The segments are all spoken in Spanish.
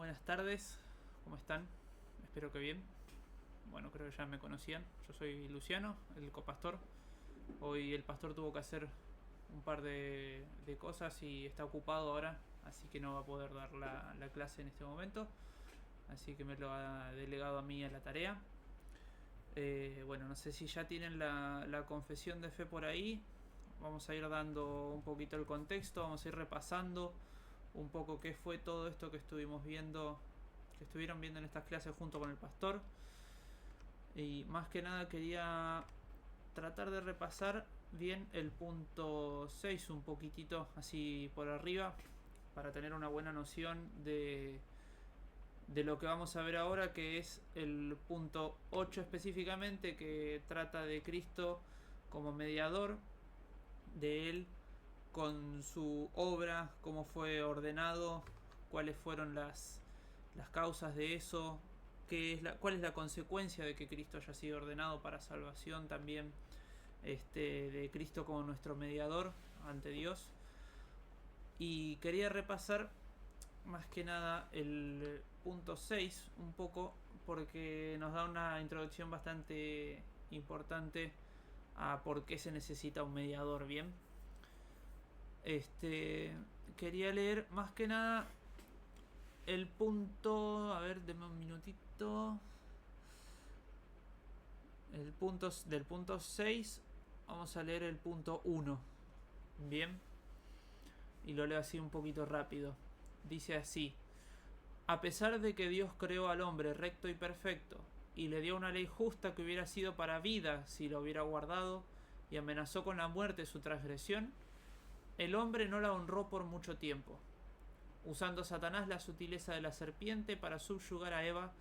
Buenas tardes, ¿cómo están? Espero que bien. Bueno, creo que ya me conocían. Yo soy Luciano, el copastor. Hoy el pastor tuvo que hacer un par de cosas y está ocupado ahora, así que no va a poder dar la clase en este momento. Así que me lo ha delegado a mí a la tarea. Bueno, no sé si ya tienen la confesión de fe por ahí. Vamos a ir dando un poquito el contexto, vamos a ir repasando un poco qué fue todo esto que estuvimos viendo, que estuvieron viendo en estas clases junto con el pastor. Y más que nada quería tratar de repasar bien el punto 6 un poquitito así por arriba, para tener una buena noción de lo que vamos a ver ahora, que es el punto 8 específicamente, que trata de Cristo como mediador, de él con su obra, cómo fue ordenado, cuáles fueron las causas de eso, cuál es la consecuencia de que Cristo haya sido ordenado para salvación también, de Cristo como nuestro mediador ante Dios. Y quería repasar más que nada el punto 6 un poco, porque nos da una introducción bastante importante a por qué se necesita un mediador, bien. Quería leer más que nada el punto, a ver, denme un minutito. Del punto 6 vamos a leer el punto 1. Bien. Y lo leo así un poquito rápido. Dice así: a pesar de que Dios creó al hombre recto y perfecto, y le dio una ley justa que hubiera sido para vida si lo hubiera guardado, y amenazó con la muerte su transgresión, el hombre no la honró por mucho tiempo, usando Satanás la sutileza de la serpiente para subyugar a Eva,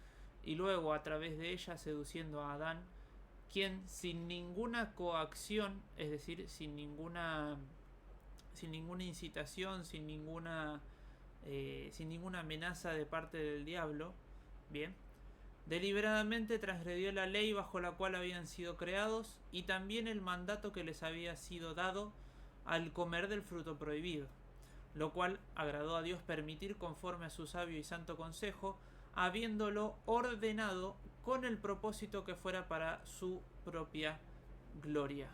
y luego a través de ella seduciendo a Adán, quien sin ninguna coacción, es decir, sin ninguna incitación, sin ninguna amenaza de parte del diablo, bien, deliberadamente transgredió la ley bajo la cual habían sido creados, y también el mandato que les había sido dado al comer del fruto prohibido, lo cual agradó a Dios permitir conforme a su sabio y santo consejo, habiéndolo ordenado con el propósito que fuera para su propia gloria.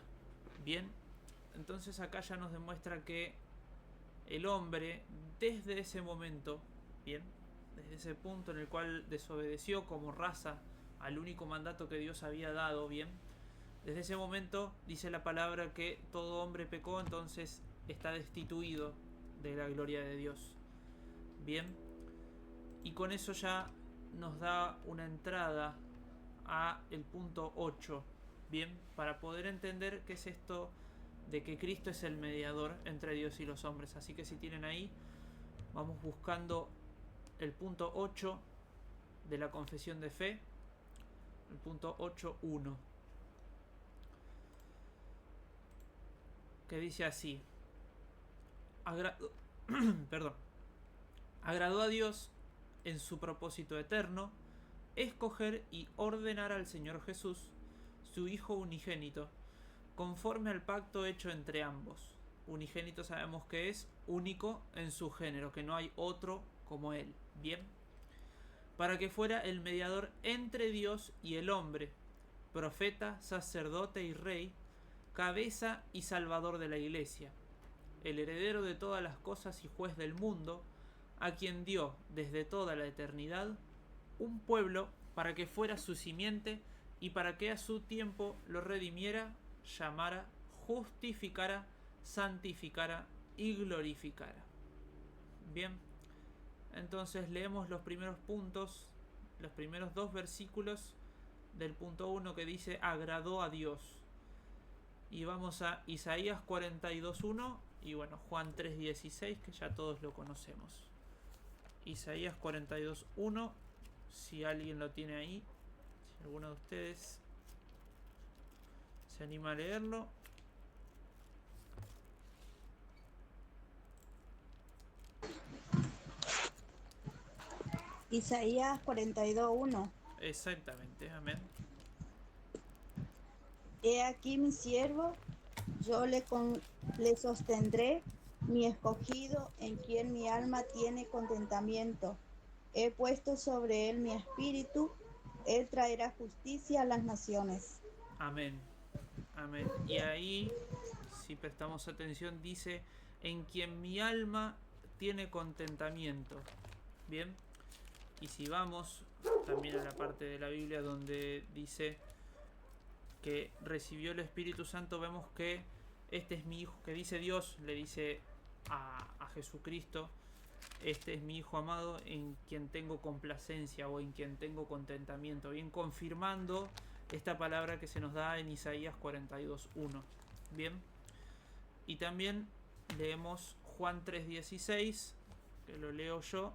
Bien, entonces acá ya nos demuestra que el hombre, desde ese momento, bien, desde ese punto en el cual desobedeció como raza al único mandato que Dios había dado, bien, desde ese momento dice la palabra que todo hombre pecó, entonces está destituido de la gloria de Dios. Bien, y con eso ya nos da una entrada a el punto 8, bien, para poder entender qué es esto de que Cristo es el mediador entre Dios y los hombres. Así que si tienen ahí, vamos buscando el punto 8 de la confesión de fe, el punto 8.1, que dice así: perdón, agradó a Dios en su propósito eterno escoger y ordenar al Señor Jesús, su Hijo unigénito, conforme al pacto hecho entre ambos. Unigénito sabemos que es único en su género, que no hay otro como él. Bien, para que fuera el mediador entre Dios y el hombre, profeta, sacerdote y rey, cabeza y salvador de la iglesia, el heredero de todas las cosas y juez del mundo, a quien dio desde toda la eternidad un pueblo para que fuera su simiente y para que a su tiempo lo redimiera, llamara, justificara, santificara y glorificara. Bien, entonces leemos los primeros puntos, los primeros dos versículos del punto 1, que dice agradó a Dios. Y vamos a Isaías 42.1 y bueno, Juan 3.16, que ya todos lo conocemos. Isaías 42.1, si alguien lo tiene ahí, si alguno de ustedes se anima a leerlo. Isaías 42.1. Exactamente, amén. He aquí mi siervo, yo le sostendré, mi escogido, en quien mi alma tiene contentamiento. He puesto sobre él mi espíritu, él traerá justicia a las naciones. Amén. Amén. Y ahí, si prestamos atención, dice, en quien mi alma tiene contentamiento. Bien. Y si vamos también a la parte de la Biblia donde dice que recibió el Espíritu Santo, vemos que este es mi hijo, que dice Dios, le dice a Jesucristo, este es mi hijo amado en quien tengo complacencia o en quien tengo contentamiento, bien confirmando esta palabra que se nos da en Isaías 42:1. Bien, y también leemos Juan 3:16, que lo leo yo,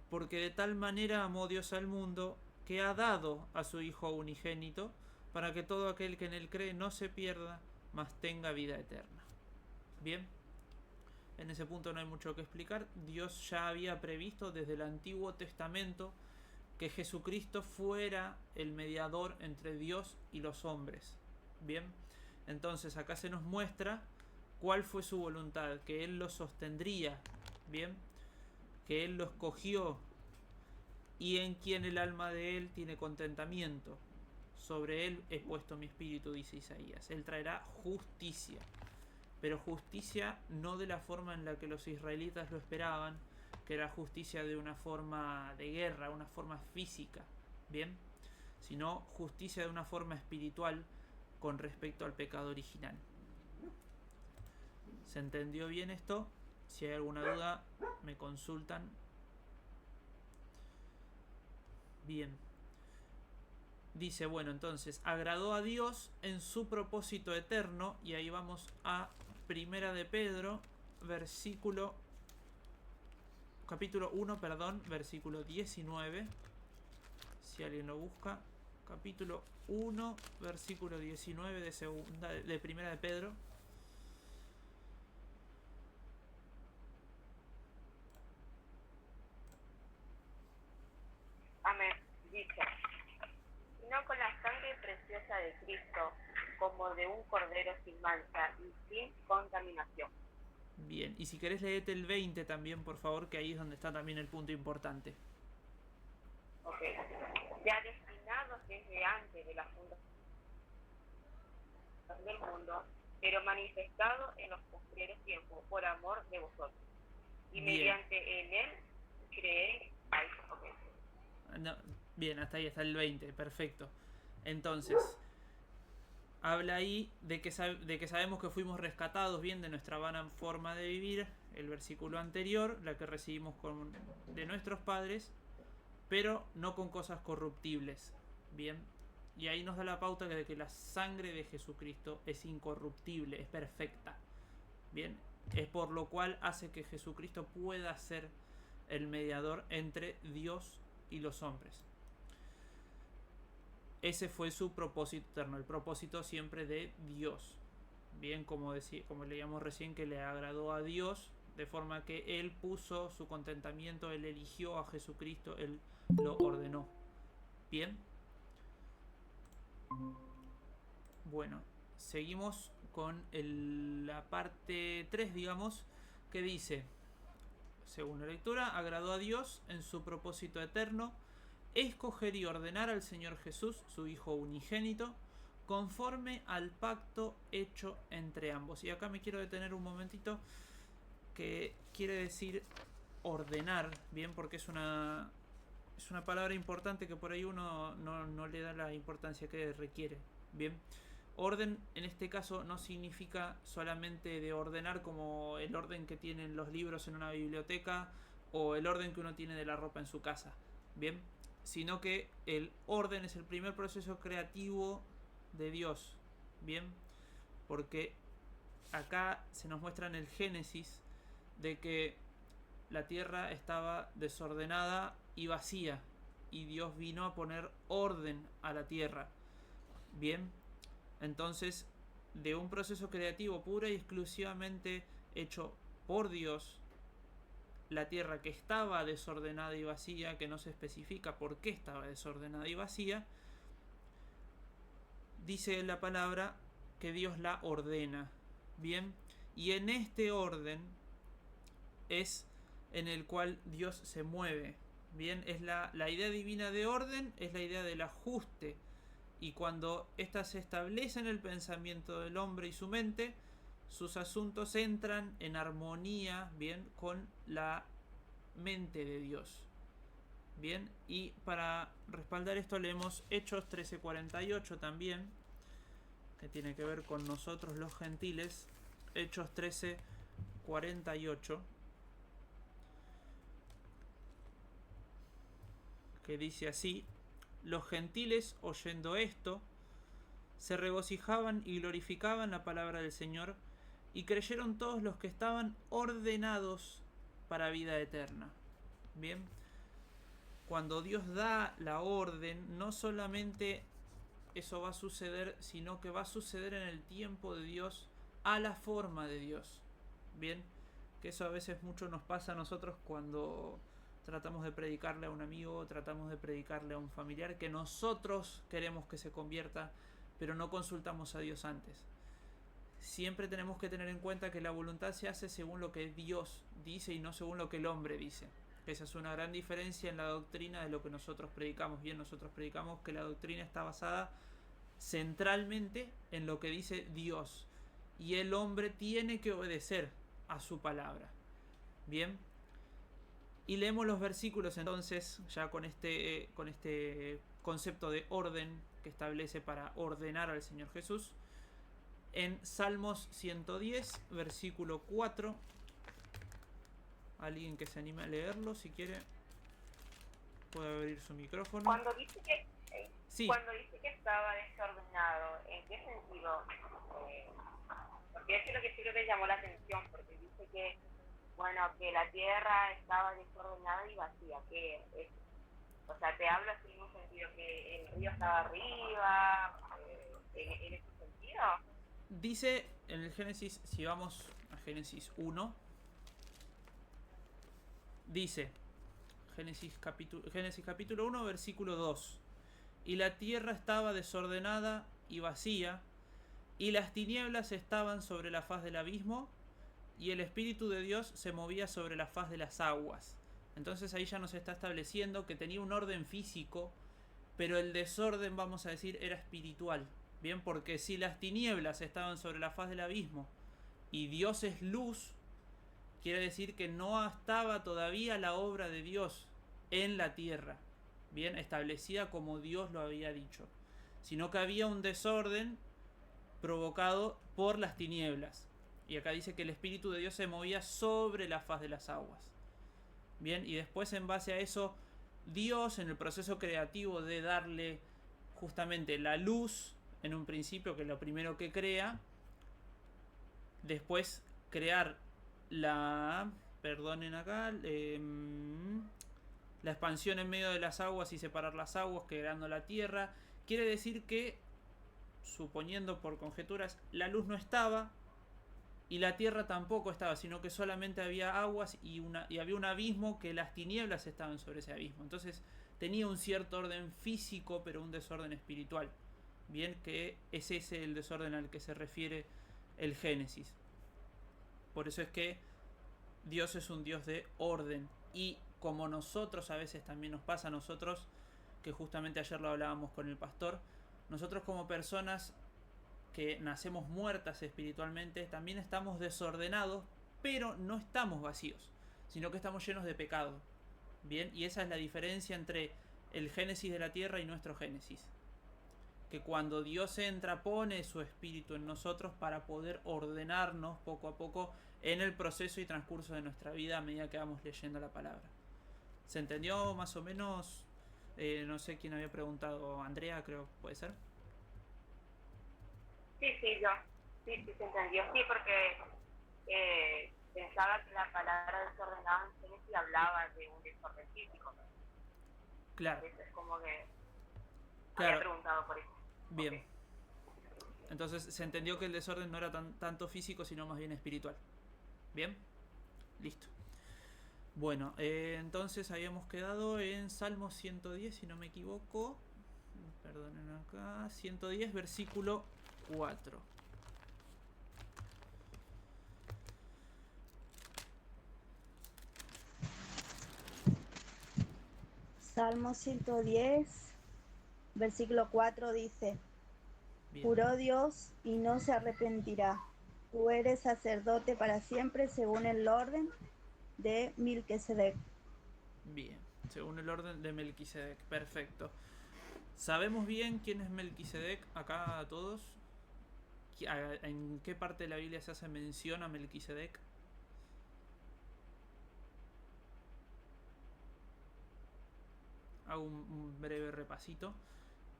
porque de tal manera amó Dios al mundo que ha dado a su Hijo unigénito, para que todo aquel que en él cree no se pierda, mas tenga vida eterna. Bien, en ese punto no hay mucho que explicar. Dios ya había previsto desde el Antiguo Testamento que Jesucristo fuera el mediador entre Dios y los hombres. Bien, entonces acá se nos muestra cuál fue su voluntad, que Él lo sostendría, bien, que Él lo escogió y en quien el alma de Él tiene contentamiento. Sobre Él he puesto mi espíritu, dice Isaías. Él traerá justicia, pero justicia no de la forma en la que los israelitas lo esperaban, que era justicia de una forma de guerra, una forma física, bien, sino justicia de una forma espiritual con respecto al pecado original. ¿Se entendió bien esto? Si hay alguna duda, me consultan. Bien. Dice, bueno, entonces, agradó a Dios en su propósito eterno, y ahí vamos a Primera de Pedro, capítulo 1, versículo 19. Si alguien lo busca, capítulo 1, versículo 19 de Primera de Pedro. Amén. Dice, no con la sangre preciosa de Cristo, como de un cordero sin mancha y sin contaminación. Bien, y si querés leete el 20 también, por favor, que ahí es donde está también el punto importante. Ok. Ya destinados desde antes de la fundación del mundo, pero manifestado en los postreros tiempos por amor de vosotros. Y Bien. mediante en él creéis. No, bien, hasta ahí está el 20, perfecto. Entonces, habla ahí de que sabemos que fuimos rescatados bien de nuestra vana forma de vivir, el versículo anterior, la que recibimos de nuestros padres, pero no con cosas corruptibles, bien. Y ahí nos da la pauta de que la sangre de Jesucristo es incorruptible, es perfecta, bien. Es por lo cual hace que Jesucristo pueda ser el mediador entre Dios y los hombres. Ese fue su propósito eterno, el propósito siempre de Dios. Bien, como leíamos recién, que le agradó a Dios, de forma que Él puso su contentamiento, Él eligió a Jesucristo, Él lo ordenó. Bien. Bueno, seguimos con la parte 3, digamos, que dice, según la lectura, agradó a Dios en su propósito eterno escoger y ordenar al Señor Jesús, su Hijo unigénito, conforme al pacto hecho entre ambos. Y acá me quiero detener un momentito, que quiere decir ordenar, bien, porque es una palabra importante que por ahí uno no le da la importancia que requiere. Bien, orden en este caso no significa solamente de ordenar como el orden que tienen los libros en una biblioteca o el orden que uno tiene de la ropa en su casa. Bien, sino que el orden es el primer proceso creativo de Dios. Bien, porque acá se nos muestra en el Génesis de que la tierra estaba desordenada y vacía, y Dios vino a poner orden a la tierra. Bien, entonces, de un proceso creativo pura y exclusivamente hecho por Dios, la tierra que estaba desordenada y vacía, que no se especifica por qué estaba desordenada y vacía, dice la palabra que Dios la ordena. Bien, y en este orden es en el cual Dios se mueve. Bien, es la idea divina de orden, es la idea del ajuste. Y cuando ésta se establece en el pensamiento del hombre y su mente, sus asuntos entran en armonía, bien, con la mente de Dios. Bien, y para respaldar esto leemos Hechos 13:48 también, que tiene que ver con nosotros los gentiles. Hechos 13:48, que dice así: los gentiles, oyendo esto, se regocijaban y glorificaban la palabra del Señor, y creyeron todos los que estaban ordenados para vida eterna. Bien, cuando Dios da la orden, no solamente eso va a suceder, sino que va a suceder en el tiempo de Dios, a la forma de Dios. Bien, que eso a veces mucho nos pasa a nosotros cuando tratamos de predicarle a un amigo, tratamos de predicarle a un familiar que nosotros queremos que se convierta, pero no consultamos a Dios antes. Siempre tenemos que tener en cuenta que la voluntad se hace según lo que Dios dice y no según lo que el hombre dice. Esa es una gran diferencia en la doctrina de lo que nosotros predicamos. Bien, nosotros predicamos que la doctrina está basada centralmente en lo que dice Dios, y el hombre tiene que obedecer a su palabra. Bien, y leemos los versículos entonces, ya con este concepto de orden que establece para ordenar al Señor Jesús, en Salmos 110, versículo 4. Alguien que se anime a leerlo, si quiere, puede abrir su micrófono. Cuando dice que, sí. Cuando dice que estaba desordenado, ¿en qué sentido? Porque eso es lo que sí creo que llamó la atención, porque dice que, bueno, que la tierra estaba desordenada y vacía, que es, o sea, te habla así en un sentido que el río estaba arriba, en ese sentido. Dice en el Génesis, si vamos a Génesis 1, dice, Génesis capítulo 1, versículo 2: y la tierra estaba desordenada y vacía, y las tinieblas estaban sobre la faz del abismo, y el Espíritu de Dios se movía sobre la faz de las aguas. Entonces ahí ya nos está estableciendo que tenía un orden físico, pero el desorden, vamos a decir, era espiritual. Bien, porque si las tinieblas estaban sobre la faz del abismo y Dios es luz, quiere decir que no estaba todavía la obra de Dios en la tierra, bien, establecida como Dios lo había dicho, sino que había un desorden provocado por las tinieblas. Y acá dice que el Espíritu de Dios se movía sobre la faz de las aguas. Bien, y después en base a eso, Dios, en el proceso creativo de darle justamente la luz en un principio, que es lo primero que crea, después crear la expansión en medio de las aguas y separar las aguas, creando la tierra. Quiere decir que, suponiendo por conjeturas, la luz no estaba y la tierra tampoco estaba, sino que solamente había aguas y había un abismo, que las tinieblas estaban sobre ese abismo. Entonces tenía un cierto orden físico, pero un desorden espiritual. Bien, que es ese el desorden al que se refiere el Génesis. Por eso es que Dios es un Dios de orden. Y como nosotros a veces también nos pasa a nosotros, que justamente ayer lo hablábamos con el pastor, nosotros como personas que nacemos muertas espiritualmente, también estamos desordenados, pero no estamos vacíos, sino que estamos llenos de pecado. Bien, y esa es la diferencia entre el Génesis de la tierra y nuestro Génesis. Que cuando Dios entra, pone su espíritu en nosotros para poder ordenarnos poco a poco en el proceso y transcurso de nuestra vida a medida que vamos leyendo la palabra. ¿Se entendió más o menos? No sé quién había preguntado, Andrea, creo, ¿puede ser? Sí, yo. Sí, se entendió. Sí, porque pensaba que la palabra desordenada en Génesis hablaba de un desorden físico. Claro. Entonces es como que claro. Había preguntado por eso. Bien. Okay. Entonces se entendió que el desorden no era tanto físico, sino más bien espiritual. ¿Bien? Listo. Bueno, entonces habíamos quedado en Salmo 110, si no me equivoco. Perdonen acá. 110, versículo 4. Salmo 110, versículo 4 dice, Bien, juró Dios y no se arrepentirá. Tú eres sacerdote para siempre según el orden de Melquisedec. bien. Según el orden de Melquisedec. Perfecto. ¿Sabemos bien quién es Melquisedec acá todos? ¿En qué parte de la Biblia se hace mención a Melquisedec? Hago un breve repasito.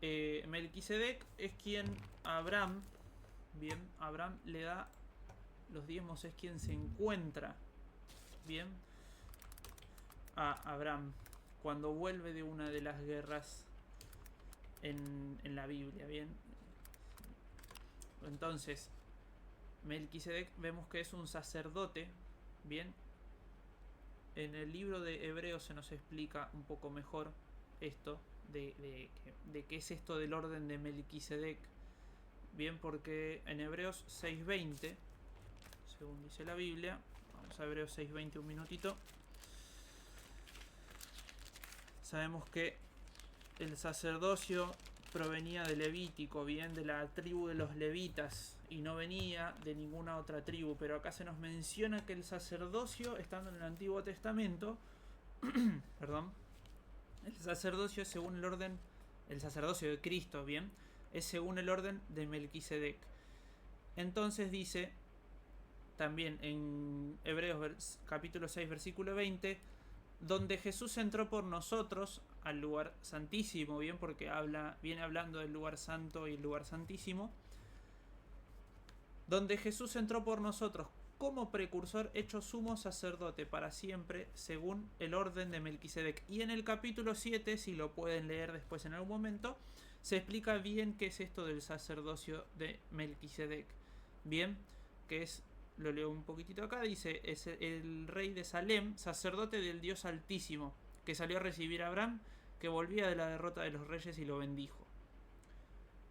Melquisedec es quien a Abraham, bien, Abraham le da los diezmos, es quien se encuentra, bien, a Abraham cuando vuelve de una de las guerras en la Biblia, bien. Entonces, Melquisedec vemos que es un sacerdote, bien. En el libro de Hebreos se nos explica un poco mejor esto de qué es esto del orden de Melquisedec, bien, porque en Hebreos 6:20, según dice la Biblia, vamos a Hebreos 6:20 un minutito. Sabemos que el sacerdocio provenía de Levítico, bien, de la tribu de los levitas, y no venía de ninguna otra tribu, pero acá se nos menciona que el sacerdocio, estando en el Antiguo Testamento, perdón, el sacerdocio es según el orden, el sacerdocio de Cristo, bien, es según el orden de Melquisedec. Entonces dice también en Hebreos capítulo 6 versículo 20, donde Jesús entró por nosotros al lugar santísimo, bien, porque viene hablando del lugar santo y el lugar santísimo, donde Jesús entró por nosotros como precursor hecho sumo sacerdote para siempre según el orden de Melquisedec. Y en el capítulo 7, si lo pueden leer después en algún momento, se explica bien qué es esto del sacerdocio de Melquisedec, bien, que es, lo leo un poquitito acá, dice, es el rey de Salem, sacerdote del Dios Altísimo, que salió a recibir a Abraham, que volvía de la derrota de los reyes y lo bendijo,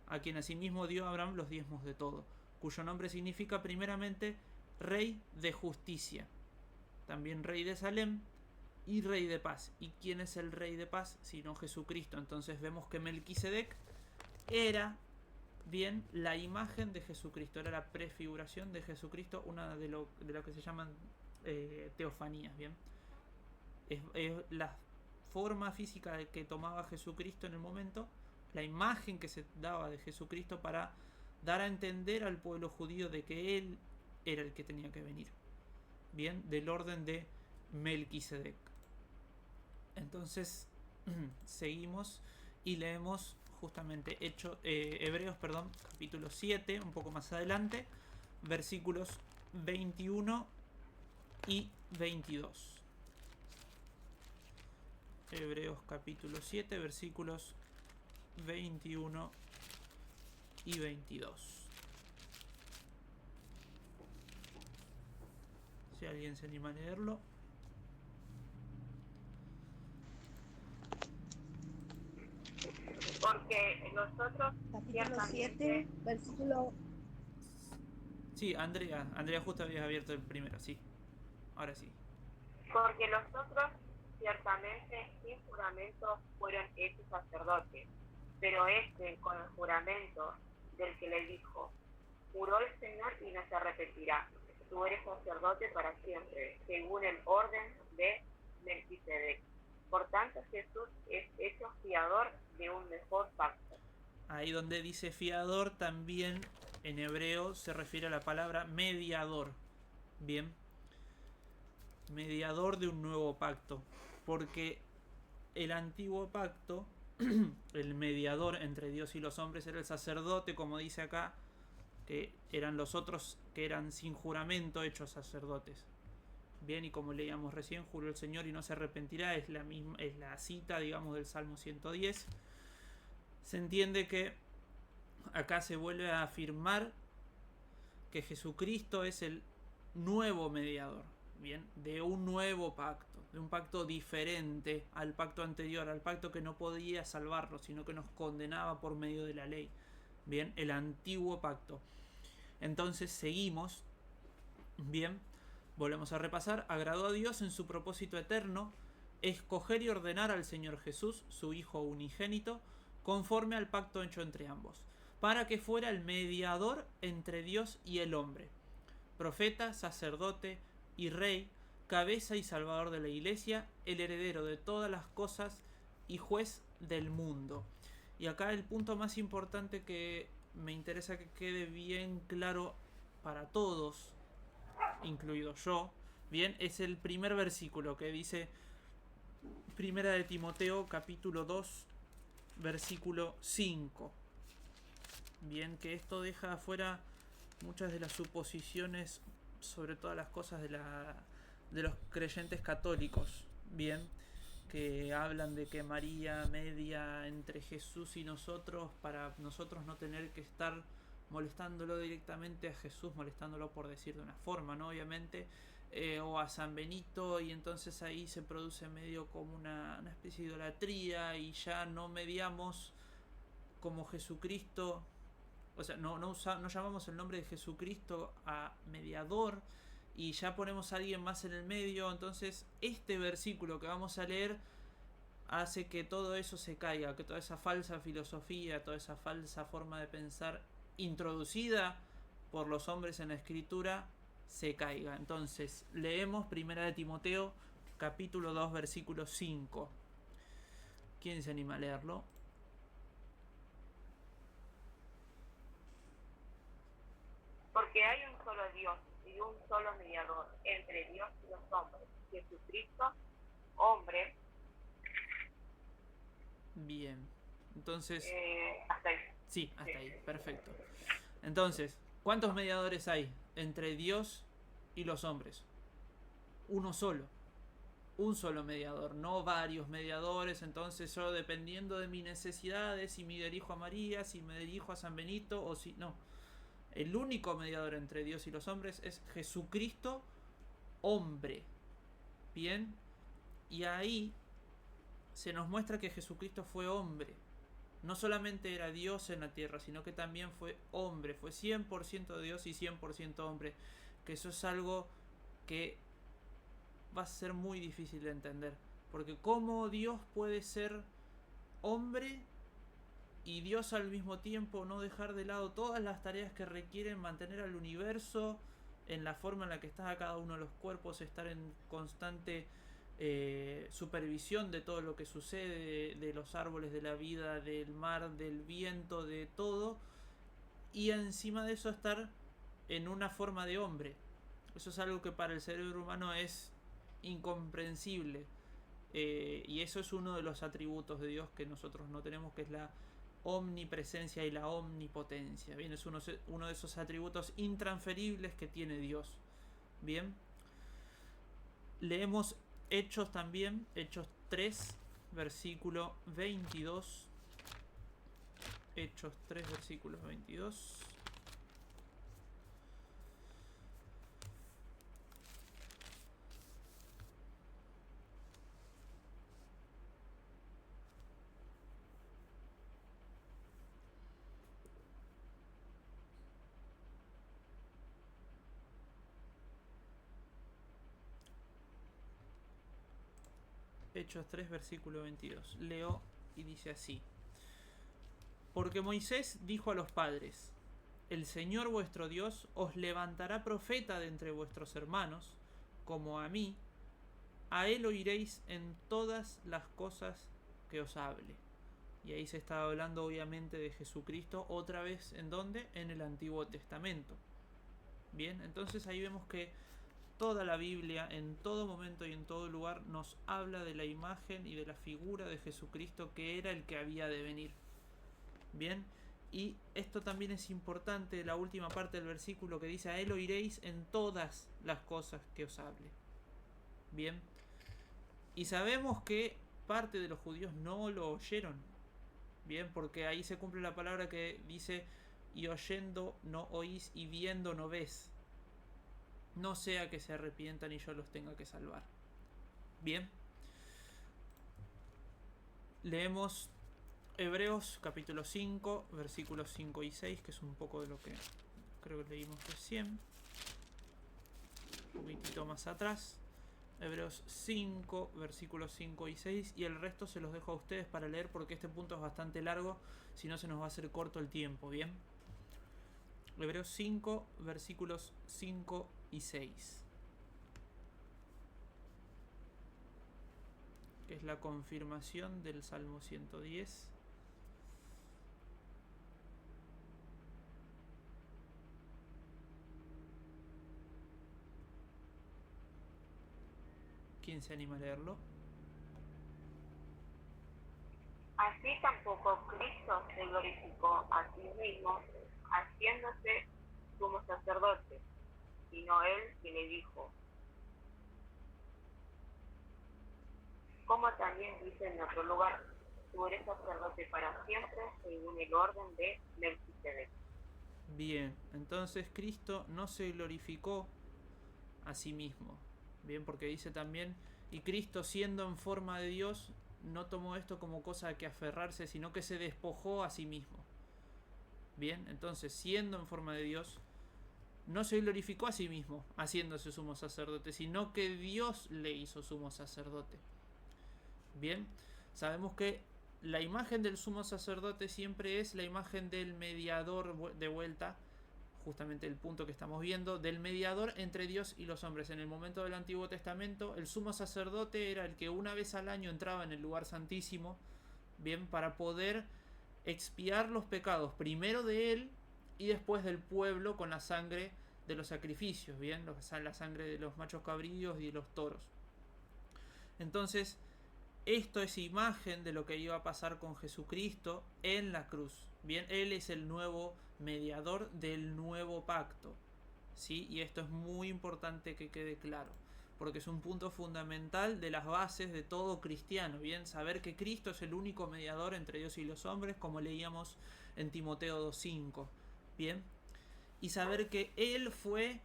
a quien asimismo dio a Abraham los diezmos de todo, cuyo nombre significa primeramente rey de justicia, también rey de Salem y rey de paz. ¿Y quién es el rey de paz sino Jesucristo? Entonces vemos que Melquisedec era bien la imagen de Jesucristo, era la prefiguración de Jesucristo, una de lo que se llaman teofanías, bien, es la forma física que tomaba Jesucristo en el momento, la imagen que se daba de Jesucristo para dar a entender al pueblo judío de que él era el que tenía que venir, bien, del orden de Melquisedec. Entonces seguimos y leemos justamente Hebreos, capítulo 7, un poco más adelante, versículos 21 y 22. Hebreos capítulo 7, versículos 21 y 22. Si alguien se anima a leerlo. Porque nosotros Capítulo 7, versículo... Sí, Andrea justo habías abierto el primero, sí. Ahora sí. Porque los otros ciertamente sin juramento fueron hechos sacerdotes, pero este con el juramento del que le dijo, juró el Señor y no se arrepentirá, tú eres sacerdote para siempre, según el orden de Melquisedec. Por tanto, Jesús es hecho fiador de un mejor pacto. Ahí donde dice fiador, también en hebreo se refiere a la palabra mediador. Bien. Mediador de un nuevo pacto. Porque el antiguo pacto, el mediador entre Dios y los hombres, era el sacerdote, como dice acá, que eran los otros que eran sin juramento hechos sacerdotes. Bien, y como leíamos recién, juró el Señor y no se arrepentirá, es la cita, digamos, del Salmo 110. Se entiende que acá se vuelve a afirmar que Jesucristo es el nuevo mediador, bien, de un nuevo pacto, de un pacto diferente al pacto anterior, al pacto que no podía salvarnos, sino que nos condenaba por medio de la ley, bien, el antiguo pacto. Entonces seguimos, bien, volvemos a repasar, agradó a Dios en su propósito eterno escoger y ordenar al Señor Jesús, su Hijo unigénito, conforme al pacto hecho entre ambos, para que fuera el mediador entre Dios y el hombre, profeta, sacerdote y rey, cabeza y salvador de la iglesia, el heredero de todas las cosas y juez del mundo. Y acá el punto más importante que me interesa que quede bien claro para todos, incluido yo, bien, es el primer versículo que dice Primera de Timoteo capítulo 2 versículo 5. Bien, que esto deja afuera muchas de las suposiciones sobre todas las cosas de los creyentes católicos, bien, que hablan de que María media entre Jesús y nosotros para nosotros no tener que estar molestándolo directamente a Jesús, molestándolo por decir de una forma, ¿no? Obviamente, o a San Benito, y entonces ahí se produce medio como una especie de idolatría y ya no mediamos como Jesucristo. O sea, no llamamos el nombre de Jesucristo a mediador y ya ponemos a alguien más en el medio. Entonces este versículo que vamos a leer hace que todo eso se caiga, que toda esa falsa filosofía, toda esa falsa forma de pensar introducida por los hombres en la escritura se caiga. Entonces leemos Primera de Timoteo capítulo 2 versículo 5. ¿Quién se anima a leerlo? Porque hay un solo Dios y un solo mediador entre Dios y los hombres, Jesucristo, hombre. Bien, entonces... hasta ahí. Sí, hasta ahí, perfecto. Entonces, ¿cuántos mediadores hay entre Dios y los hombres? Uno solo. Un solo mediador, no varios mediadores. Entonces yo, dependiendo de mis necesidades, si me dirijo a María, si me dirijo a San Benito o si... No. El único mediador entre Dios y los hombres es Jesucristo, hombre. Bien. Y ahí se nos muestra que Jesucristo fue hombre. No solamente era Dios en la tierra, sino que también fue hombre. Fue 100% Dios y 100% hombre. Que eso es algo que va a ser muy difícil de entender. Porque ¿cómo Dios puede ser hombre y Dios al mismo tiempo no dejar de lado todas las tareas que requieren mantener al universo en la forma en la que está cada uno de los cuerpos, estar en constante supervisión de todo lo que sucede, de los árboles, de la vida, del mar, del viento, de todo, y encima de eso estar en una forma de hombre? Eso es algo que para el cerebro humano es incomprensible, y eso es uno de los atributos de Dios que nosotros no tenemos, que es la omnipresencia y la omnipotencia. Bien, es uno de esos atributos intransferibles que tiene Dios. Bien, leemos Hechos también, Hechos 3 versículo 22. Hechos 3 versículo 22. Hechos 3 versículo 22. Leo y dice así: Porque Moisés dijo a los padres: El Señor vuestro Dios os levantará profeta de entre vuestros hermanos, como a mí. A él oiréis en todas las cosas que os hable. Y ahí se está hablando obviamente de Jesucristo, otra vez, ¿en dónde? En el Antiguo Testamento. Bien, entonces ahí vemos que toda la Biblia, en todo momento y en todo lugar, nos habla de la imagen y de la figura de Jesucristo, que era el que había de venir. Bien, y esto también es importante, la última parte del versículo que dice: a él oiréis en todas las cosas que os hable. Bien, y sabemos que parte de los judíos no lo oyeron. Bien, porque ahí se cumple la palabra que dice: y oyendo no oís y viendo no ves. No sea que se arrepientan y yo los tenga que salvar. Bien. Leemos Hebreos capítulo 5, versículos 5 y 6, que es un poco de lo que creo que leímos recién. Un poquitito más atrás. Hebreos 5, versículos 5 y 6, y el resto se los dejo a ustedes para leer porque este punto es bastante largo, si no se nos va a hacer corto el tiempo, ¿bien? Hebreos 5, versículos 5 y 6. Que es la confirmación del Salmo 110. ¿Quién se anima a leerlo? Así tampoco Cristo se glorificó a sí mismo, haciéndose sumo sacerdote, sino él que le dijo, como también dice en otro lugar, tú eres sacerdote para siempre, según el orden de Melquisedec. Bien, entonces Cristo no se glorificó a sí mismo. Bien, porque dice también, y Cristo siendo en forma de Dios, no tomó esto como cosa a que aferrarse, sino que se despojó a sí mismo. Bien, entonces siendo en forma de Dios, no se glorificó a sí mismo haciéndose sumo sacerdote, sino que Dios le hizo sumo sacerdote. Bien, sabemos que la imagen del sumo sacerdote siempre es la imagen del mediador de vuelta, justamente el punto que estamos viendo, del mediador entre Dios y los hombres. En el momento del Antiguo Testamento, el sumo sacerdote era el que una vez al año entraba en el lugar santísimo, bien, para poder expiar los pecados, primero de él y después del pueblo con la sangre de los sacrificios, bien, la sangre de los machos cabríos y de los toros. Entonces, esto es imagen de lo que iba a pasar con Jesucristo en la cruz. Bien, Él es el nuevo mediador del nuevo pacto. ¿Sí? Y esto es muy importante que quede claro, porque es un punto fundamental de las bases de todo cristiano. Bien, saber que Cristo es el único mediador entre Dios y los hombres, como leíamos en Timoteo 2:5. Bien, y saber que Él fue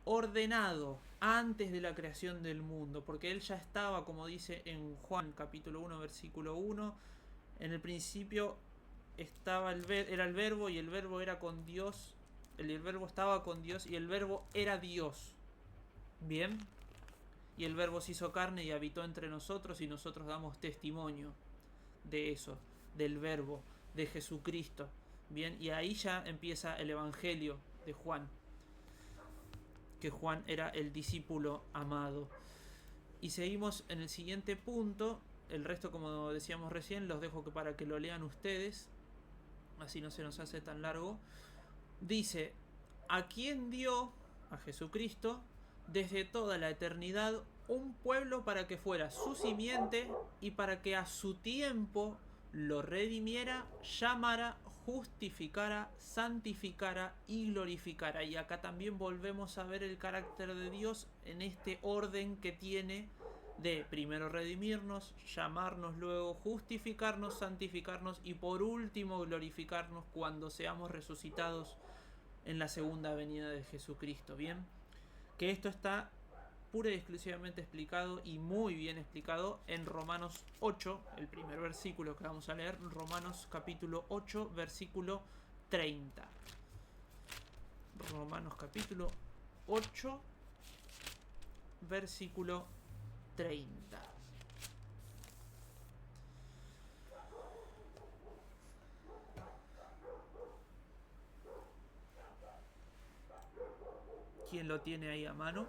ordenado antes de la creación del mundo, porque él ya estaba, como dice en Juan capítulo 1 versículo 1, en el principio estaba era el verbo, y el verbo era con Dios, el verbo estaba con Dios y el verbo era Dios. Bien, y el verbo se hizo carne y habitó entre nosotros, y nosotros damos testimonio de eso, del verbo, de Jesucristo. Bien, y ahí ya empieza el evangelio de Juan, que Juan era el discípulo amado. Y seguimos en el siguiente punto. El resto, como decíamos recién, los dejo para que lo lean ustedes, así no se nos hace tan largo. Dice, a quien dio, a Jesucristo, desde toda la eternidad, un pueblo para que fuera su simiente y para que a su tiempo lo redimiera, llamara, justificara, santificara y glorificara. Y acá también volvemos a ver el carácter de Dios en este orden que tiene de primero redimirnos, llamarnos, luego justificarnos, santificarnos y por último glorificarnos cuando seamos resucitados en la segunda venida de Jesucristo. Bien, que esto está pura y exclusivamente explicado y muy bien explicado en Romanos 8, el primer versículo que vamos a leer, Romanos capítulo 8, versículo 30. Romanos capítulo 8, versículo 30. ¿Quién lo tiene ahí a mano?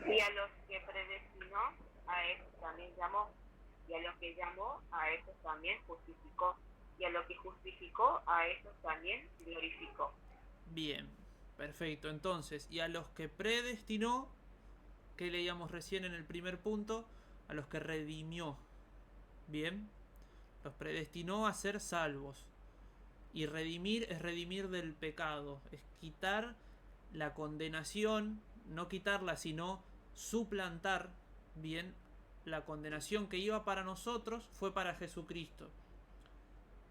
Y a los que predestinó, a esos también llamó. Y a los que llamó, a esos también justificó. Y a los que justificó, a esos también glorificó. Bien, perfecto. Entonces, y a los que predestinó, que leíamos recién en el primer punto, a los que redimió. Bien, los predestinó a ser salvos. Y redimir es redimir del pecado, es quitar la condenación, no quitarla, sino suplantar. Bien, la condenación que iba para nosotros fue para Jesucristo.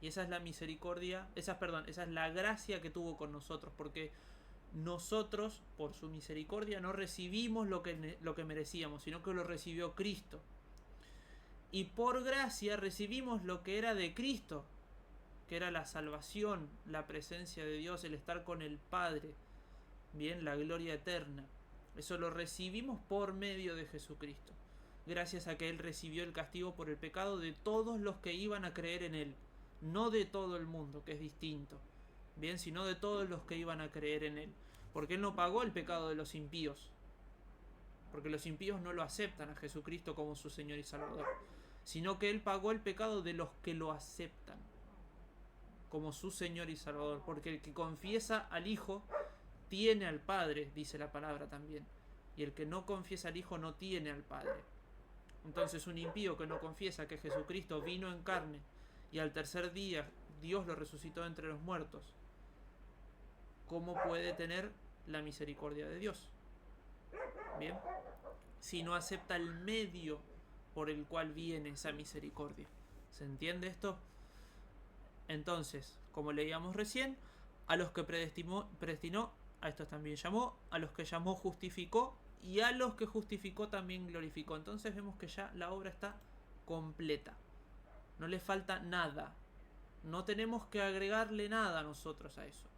Y esa es la misericordia, esa es la gracia que tuvo con nosotros, porque nosotros, por su misericordia, no recibimos lo que merecíamos, sino que lo recibió Cristo. Y por gracia recibimos lo que era de Cristo. que era la salvación, la presencia de Dios, el estar con el Padre, bien, la gloria eterna. Eso lo recibimos por medio de Jesucristo, gracias a que Él recibió el castigo por el pecado de todos los que iban a creer en Él, no de todo el mundo, que es distinto, bien, sino de todos los que iban a creer en Él, porque Él no pagó el pecado de los impíos, porque los impíos no lo aceptan a Jesucristo como su Señor y Salvador, sino que Él pagó el pecado de los que lo aceptan como su Señor y Salvador, porque el que confiesa al Hijo tiene al Padre, dice la palabra también, y el que no confiesa al Hijo no tiene al Padre. Entonces un impío que no confiesa que Jesucristo vino en carne y al tercer día Dios lo resucitó entre los muertos, ¿cómo puede tener la misericordia de Dios? Bien, si no acepta el medio por el cual viene esa misericordia. ¿Se entiende esto? Entonces, como leíamos recién, a los que predestinó, a estos también llamó, a los que llamó justificó, y a los que justificó también glorificó. Entonces vemos que ya la obra está completa. No le falta nada. No tenemos que agregarle nada nosotros a eso.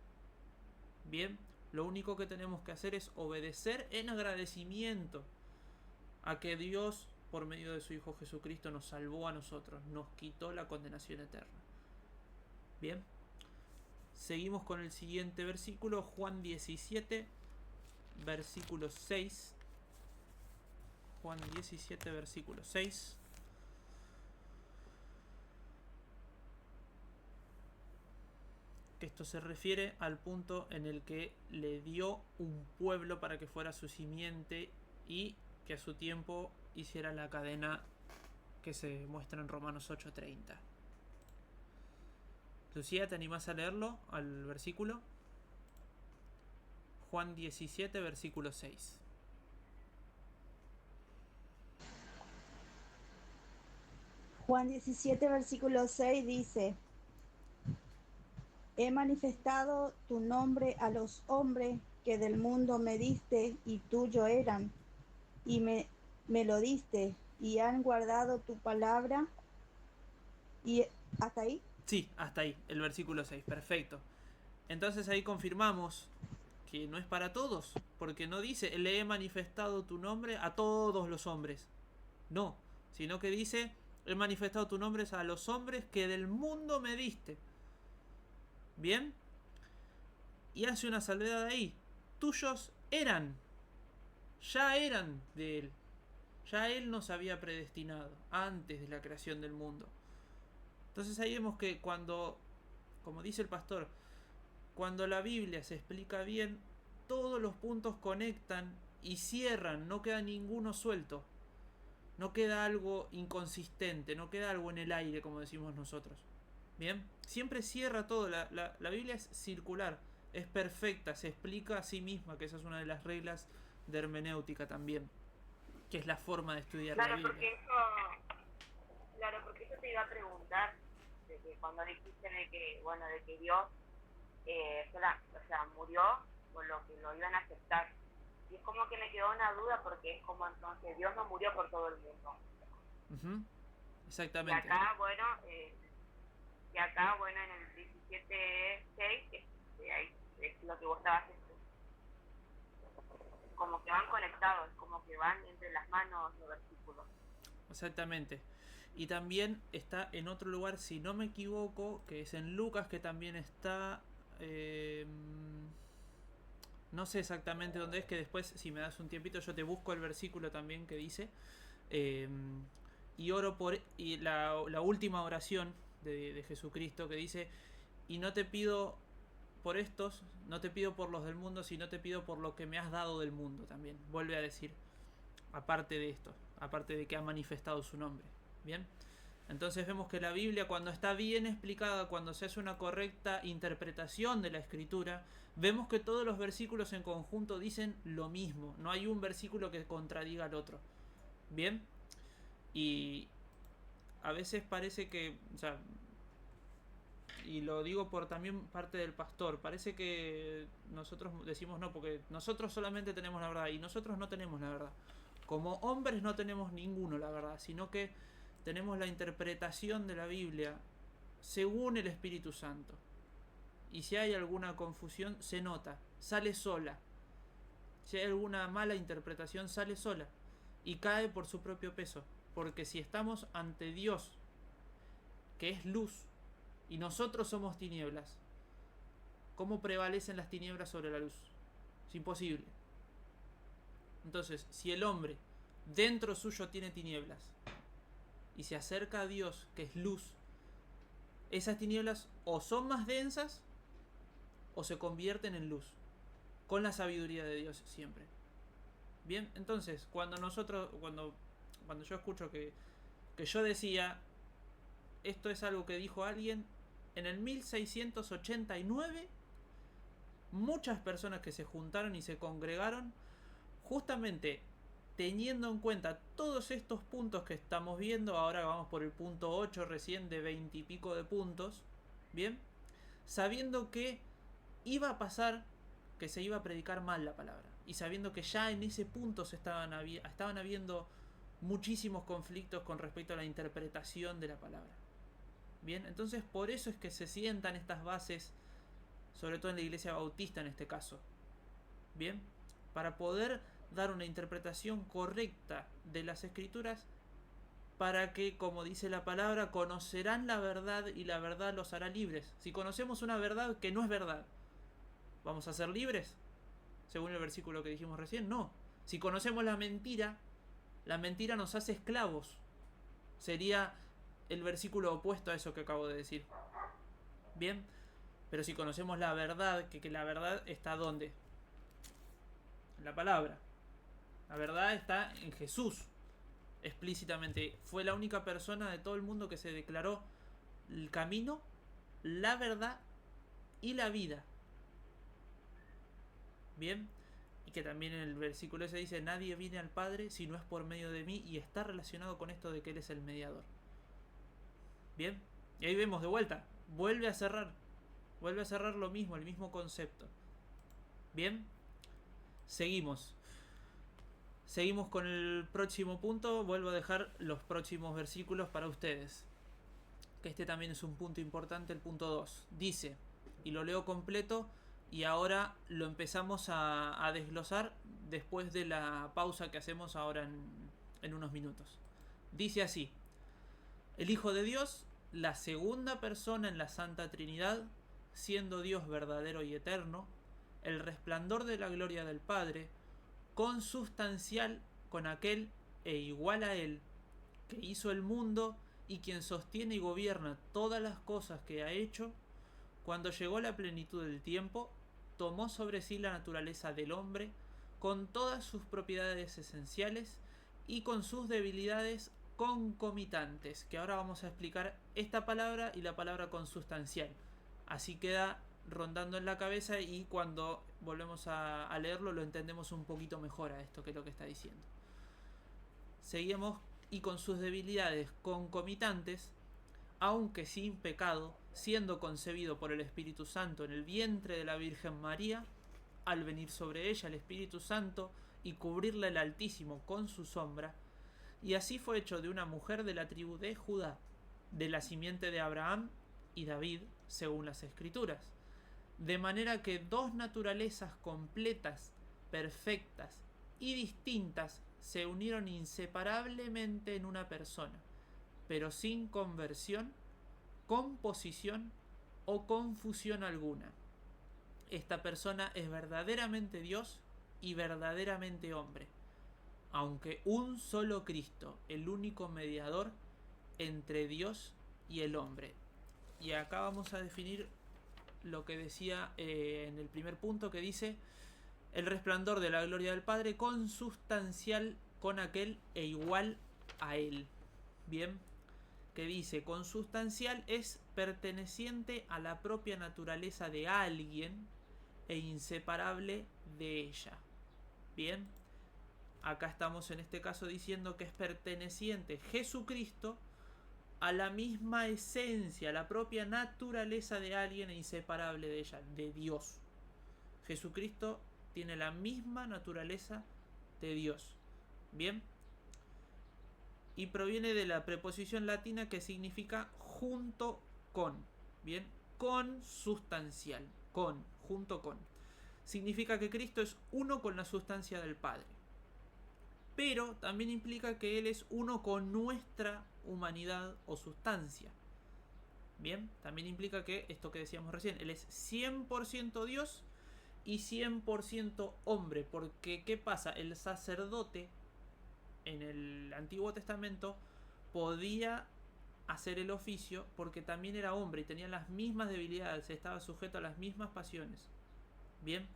Bien, lo único que tenemos que hacer es obedecer en agradecimiento a que Dios, por medio de su Hijo Jesucristo, nos salvó a nosotros, nos quitó la condenación eterna. Bien, seguimos con el siguiente versículo, Juan 17, versículo 6. Juan 17, versículo 6. Que esto se refiere al punto en el que le dio un pueblo para que fuera su simiente y que a su tiempo hiciera la cadena que se muestra en Romanos 8:30. Lucía, ¿te animás a leerlo al versículo? Juan 17, versículo 6. Juan 17, versículo 6 dice: He manifestado tu nombre a los hombres que del mundo me diste y tuyo eran, y me lo diste, y han guardado tu palabra. ¿Y hasta ahí? Sí, hasta ahí, el versículo 6, perfecto. Entonces ahí confirmamos que no es para todos, porque no dice, le he manifestado tu nombre a todos los hombres. No, sino que dice, he manifestado tu nombre a los hombres que del mundo me diste. Bien, y hace una salvedad ahí, tuyos eran, ya eran de Él, ya Él nos había predestinado antes de la creación del mundo. Entonces ahí vemos que cuando, como dice el pastor, cuando la Biblia se explica bien, todos los puntos conectan y cierran, no queda ninguno suelto, no queda algo inconsistente, no queda algo en el aire, como decimos nosotros. Bien, siempre cierra todo, la Biblia es circular, es perfecta, se explica a sí misma, que esa es una de las reglas de hermenéutica también, que es la forma de estudiar la Biblia. Porque eso te iba a preguntar, de que cuando dijiste de que Dios murió por lo que lo iban a aceptar. Y es como que me quedó una duda, porque es como entonces Dios no murió por todo el mundo. Exactamente. Y acá, en el 17.6, ahí es lo que vos estabas haciendo. Como que van conectados, como que van entre las manos los versículos. Exactamente. Y también está en otro lugar, si no me equivoco, que es en Lucas, que también está... no sé exactamente dónde es, que después, si me das un tiempito, yo te busco el versículo también que dice. Y oro por... Y la última oración de Jesucristo que dice: y no te pido por estos, no te pido por los del mundo, sino te pido por lo que me has dado del mundo también. Vuelve a decir, aparte de esto, aparte de que ha manifestado su nombre. Bien, entonces vemos que la Biblia, cuando está bien explicada, cuando se hace una correcta interpretación de la Escritura, vemos que todos los versículos en conjunto dicen lo mismo, no hay un versículo que contradiga al otro. Bien, y a veces parece que, o sea, y lo digo por también parte del pastor, parece que nosotros decimos no, porque nosotros solamente tenemos la verdad, y nosotros no tenemos la verdad. Como hombres no tenemos ninguno la verdad, sino que tenemos la interpretación de la Biblia según el Espíritu Santo. Y si hay alguna confusión, se nota, sale sola. Si hay alguna mala interpretación, sale sola y cae por su propio peso. Porque si estamos ante Dios, que es luz, y nosotros somos tinieblas, ¿cómo prevalecen las tinieblas sobre la luz? Es imposible. Entonces, si el hombre dentro suyo tiene tinieblas y se acerca a Dios, que es luz, esas tinieblas o son más densas o se convierten en luz, con la sabiduría de Dios siempre. Bien, entonces, cuando yo escucho que yo decía, esto es algo que dijo alguien en el 1689, muchas personas que se juntaron y se congregaron, justamente teniendo en cuenta todos estos puntos que estamos viendo, ahora vamos por el punto 8 recién de 20 y pico de puntos, bien, sabiendo que iba a pasar que se iba a predicar mal la palabra, y sabiendo que ya en ese punto estaban habiendo muchísimos conflictos con respecto a la interpretación de la palabra. Bien, entonces por eso es que se sientan estas bases, sobre todo en la iglesia bautista en este caso. Bien, para poder dar una interpretación correcta de las escrituras, para que, como dice la palabra, conocerán la verdad y la verdad los hará libres. Si conocemos una verdad que no es verdad, ¿vamos a ser libres? Según el versículo que dijimos recién, no. Si conocemos la mentira nos hace esclavos. Sería el versículo opuesto a eso que acabo de decir. Bien, pero si conocemos la verdad, que la verdad está ¿dónde? En la palabra. La verdad está en Jesús, explícitamente. Fue la única persona de todo el mundo que se declaró el camino, la verdad y la vida. Bien, y que también en el versículo ese dice, nadie viene al Padre si no es por medio de mí, y está relacionado con esto de que Él es el mediador. Bien, y ahí vemos de vuelta, vuelve a cerrar lo mismo, el mismo concepto. Bien, seguimos con el próximo punto. Vuelvo a dejar los próximos versículos para ustedes, que este también es un punto importante, el punto 2. Dice, y lo leo completo, y ahora lo empezamos a desglosar después de la pausa que hacemos ahora en unos minutos. Dice así: el Hijo de Dios, la segunda persona en la Santa Trinidad, siendo Dios verdadero y eterno, el resplandor de la gloria del Padre, consubstancial con aquel e igual a él, que hizo el mundo y quien sostiene y gobierna todas las cosas que ha hecho, cuando llegó la plenitud del tiempo, tomó sobre sí la naturaleza del hombre, con todas sus propiedades esenciales y con sus debilidades concomitantes, que ahora vamos a explicar esta palabra y la palabra consubstancial. Así queda rondando en la cabeza, y cuando volvemos a leerlo lo entendemos un poquito mejor a esto que es lo que está diciendo. Seguimos, y con sus debilidades concomitantes, aunque sin pecado, siendo concebido por el Espíritu Santo en el vientre de la Virgen María, al venir sobre ella el Espíritu Santo y cubrirla el Altísimo con su sombra, y así fue hecho de una mujer de la tribu de Judá, de la simiente de Abraham y David, según las Escrituras, de manera que dos naturalezas completas, perfectas y distintas se unieron inseparablemente en una persona, pero sin conversión, composición o confusión alguna. Esta persona es verdaderamente Dios y verdaderamente hombre, aunque un solo Cristo, el único mediador entre Dios y el hombre. Y acá vamos a definir lo que decía en el primer punto, que dice: el resplandor de la gloria del Padre, consubstancial con aquel e igual a él. Bien, que dice consubstancial es perteneciente a la propia naturaleza de alguien e inseparable de ella. Bien, acá estamos en este caso diciendo que es perteneciente Jesucristo a la misma esencia, a la propia naturaleza de alguien e inseparable de ella, de Dios. Jesucristo tiene la misma naturaleza de Dios. Bien, y proviene de la preposición latina que significa junto con, ¿bien? Consustancial, con, junto con. Significa que Cristo es uno con la sustancia del Padre. Pero también implica que Él es uno con nuestra humanidad o sustancia. Bien, también implica que, esto que decíamos recién, Él es 100% Dios y 100% hombre. Porque, ¿qué pasa? El sacerdote en el Antiguo Testamento podía hacer el oficio porque también era hombre y tenía las mismas debilidades, estaba sujeto a las mismas pasiones. Bien,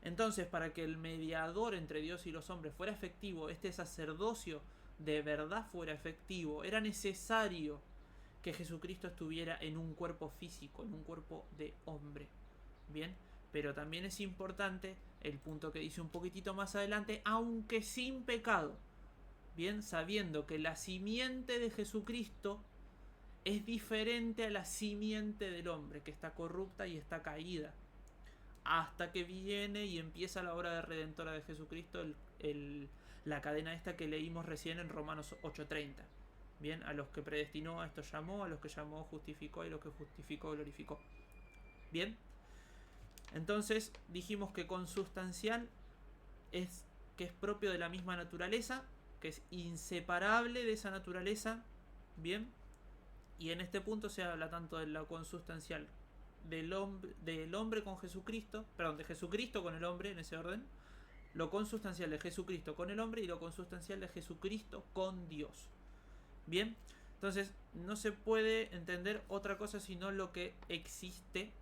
entonces para que el mediador entre Dios y los hombres fuera efectivo, este sacerdocio de verdad fuera efectivo, era necesario que Jesucristo estuviera en un cuerpo físico, en un cuerpo de hombre. Bien, pero también es importante el punto que dice un poquitito más adelante, aunque sin pecado. Bien, sabiendo que la simiente de Jesucristo es diferente a la simiente del hombre, que está corrupta y está caída. Hasta que viene y empieza la obra de redentora de Jesucristo, la cadena esta que leímos recién en Romanos 8:30. Bien, a los que predestinó, a estos llamó, a los que llamó, justificó, y a los que justificó, glorificó. Bien, entonces dijimos que consustancial es que es propio de la misma naturaleza, que es inseparable de esa naturaleza. Bien, y en este punto se habla tanto de lo consustancial del hombre con Jesucristo, perdón, de Jesucristo con el hombre, en ese orden, lo consustancial de Jesucristo con el hombre y lo consustancial de Jesucristo con Dios. Bien, entonces no se puede entender otra cosa sino lo que existe,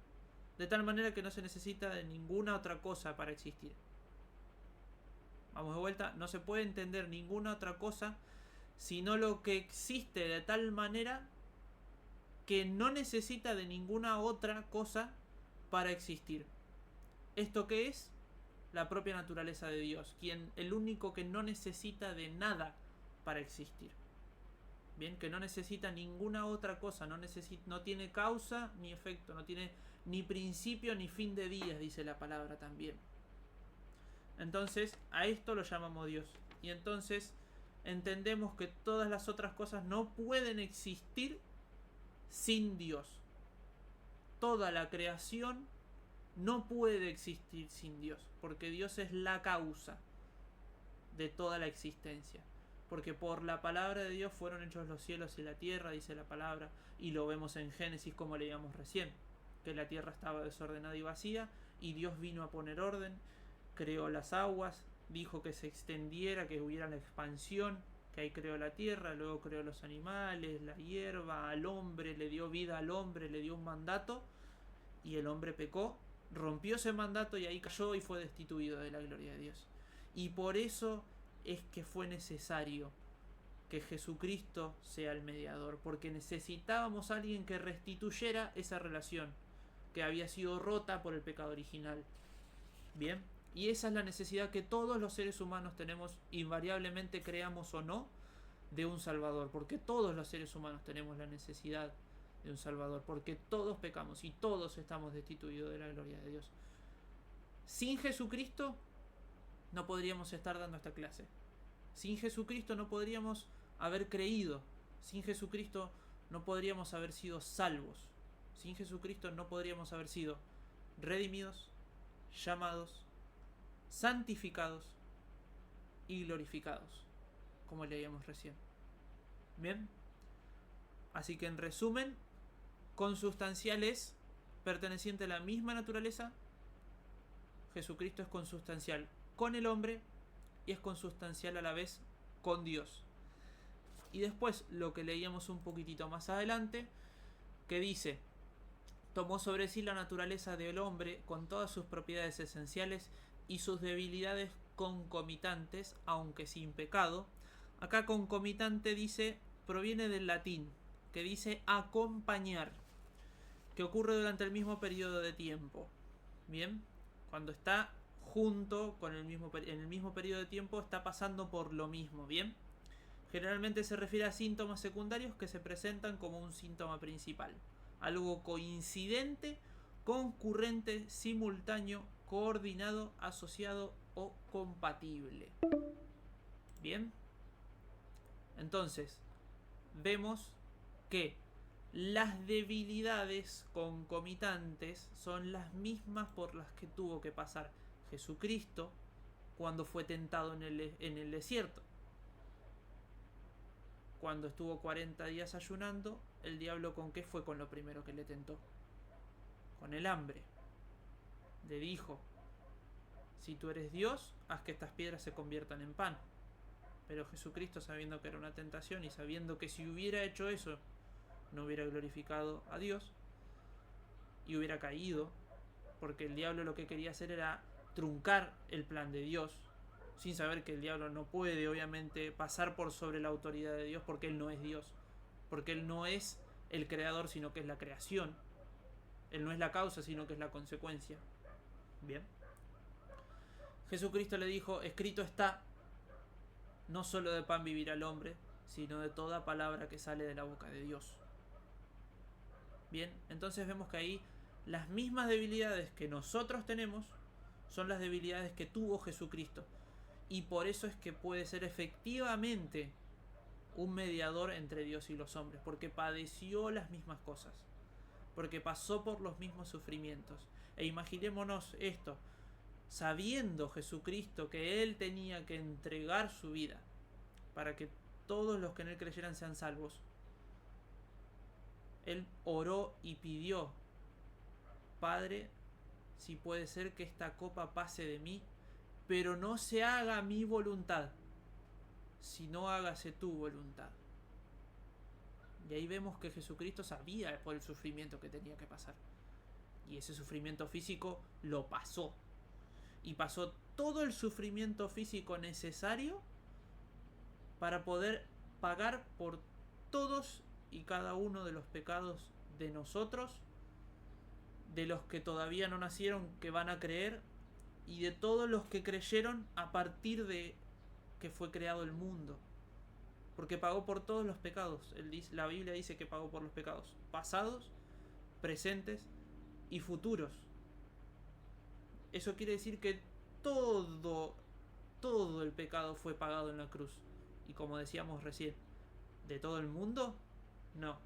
de tal manera que no se necesita de ninguna otra cosa para existir. Vamos de vuelta, no se puede entender ninguna otra cosa sino lo que existe, de tal manera que no necesita de ninguna otra cosa para existir. ¿Esto qué es? La propia naturaleza de Dios, el único que no necesita de nada para existir. Bien, que no necesita ninguna otra cosa, no tiene causa ni efecto, no tiene ni principio ni fin de días, dice la palabra también. Entonces, a esto lo llamamos Dios. Y entonces entendemos que todas las otras cosas no pueden existir sin Dios. Toda la creación no puede existir sin Dios, porque Dios es la causa de toda la existencia. Porque por la palabra de Dios fueron hechos los cielos y la tierra, dice la palabra, y lo vemos en Génesis como leíamos recién, que la tierra estaba desordenada y vacía, y Dios vino a poner orden, creó las aguas, dijo que se extendiera, que hubiera la expansión, que ahí creó la tierra, luego creó los animales, la hierba, al hombre, le dio vida al hombre, le dio un mandato, y el hombre pecó, rompió ese mandato y ahí cayó y fue destituido de la gloria de Dios. Y por eso es que fue necesario que Jesucristo sea el mediador, porque necesitábamos a alguien que restituyera esa relación que había sido rota por el pecado original. Bien, y esa es la necesidad que todos los seres humanos tenemos, invariablemente creamos o no, de un Salvador, porque todos los seres humanos tenemos la necesidad de un Salvador, porque todos pecamos y todos estamos destituidos de la gloria de Dios. Sin Jesucristo no podríamos estar dando esta clase. Sin Jesucristo no podríamos haber creído. Sin Jesucristo no podríamos haber sido salvos. Sin Jesucristo no podríamos haber sido redimidos, llamados, santificados y glorificados, como leíamos recién. Bien, así que en resumen, consustancial es perteneciente a la misma naturaleza. Jesucristo es consustancial con el hombre y es consustancial a la vez con Dios. Y después lo que leíamos un poquitito más adelante, que dice: tomó sobre sí la naturaleza del hombre con todas sus propiedades esenciales y sus debilidades concomitantes, aunque sin pecado. Acá concomitante dice, proviene del latín, que dice acompañar, que ocurre durante el mismo periodo de tiempo. Bien, cuando está junto con en el mismo periodo de tiempo está pasando por lo mismo. Bien, generalmente se refiere a síntomas secundarios que se presentan como un síntoma principal, algo coincidente, concurrente, simultáneo, coordinado, asociado o compatible. Bien, entonces vemos que las debilidades concomitantes son las mismas por las que tuvo que pasar Jesucristo cuando fue tentado en el desierto. Cuando estuvo 40 días ayunando, el diablo ¿con qué fue con lo primero que le tentó? Con el hambre. Le dijo: si tú eres Dios, haz que estas piedras se conviertan en pan. Pero Jesucristo, sabiendo que era una tentación y sabiendo que si hubiera hecho eso no hubiera glorificado a Dios y hubiera caído, porque el diablo lo que quería hacer era truncar el plan de Dios, sin saber que el diablo no puede obviamente pasar por sobre la autoridad de Dios, porque él no es Dios, porque él no es el creador sino que es la creación, él no es la causa sino que es la consecuencia. Bien, Jesucristo le dijo: escrito está, no solo de pan vivirá el hombre, sino de toda palabra que sale de la boca de Dios. Bien, entonces vemos que ahí las mismas debilidades que nosotros tenemos son las debilidades que tuvo Jesucristo. Y por eso es que puede ser efectivamente un mediador entre Dios y los hombres, porque padeció las mismas cosas, porque pasó por los mismos sufrimientos. E imaginémonos esto, sabiendo Jesucristo que Él tenía que entregar su vida para que todos los que en Él creyeran sean salvos, Él oró y pidió: Padre, si puede ser que esta copa pase de mí, pero no se haga mi voluntad, sino hágase tu voluntad. Y ahí vemos que Jesucristo sabía por el sufrimiento que tenía que pasar. Y ese sufrimiento físico lo pasó. Y pasó todo el sufrimiento físico necesario para poder pagar por todos y cada uno de los pecados de nosotros, de los que todavía no nacieron, que van a creer, y de todos los que creyeron a partir de que fue creado el mundo. Porque pagó por todos los pecados. La Biblia dice que pagó por los pecados pasados, presentes y futuros. Eso quiere decir que todo el pecado fue pagado en la cruz. Y como decíamos recién, ¿de todo el mundo? No.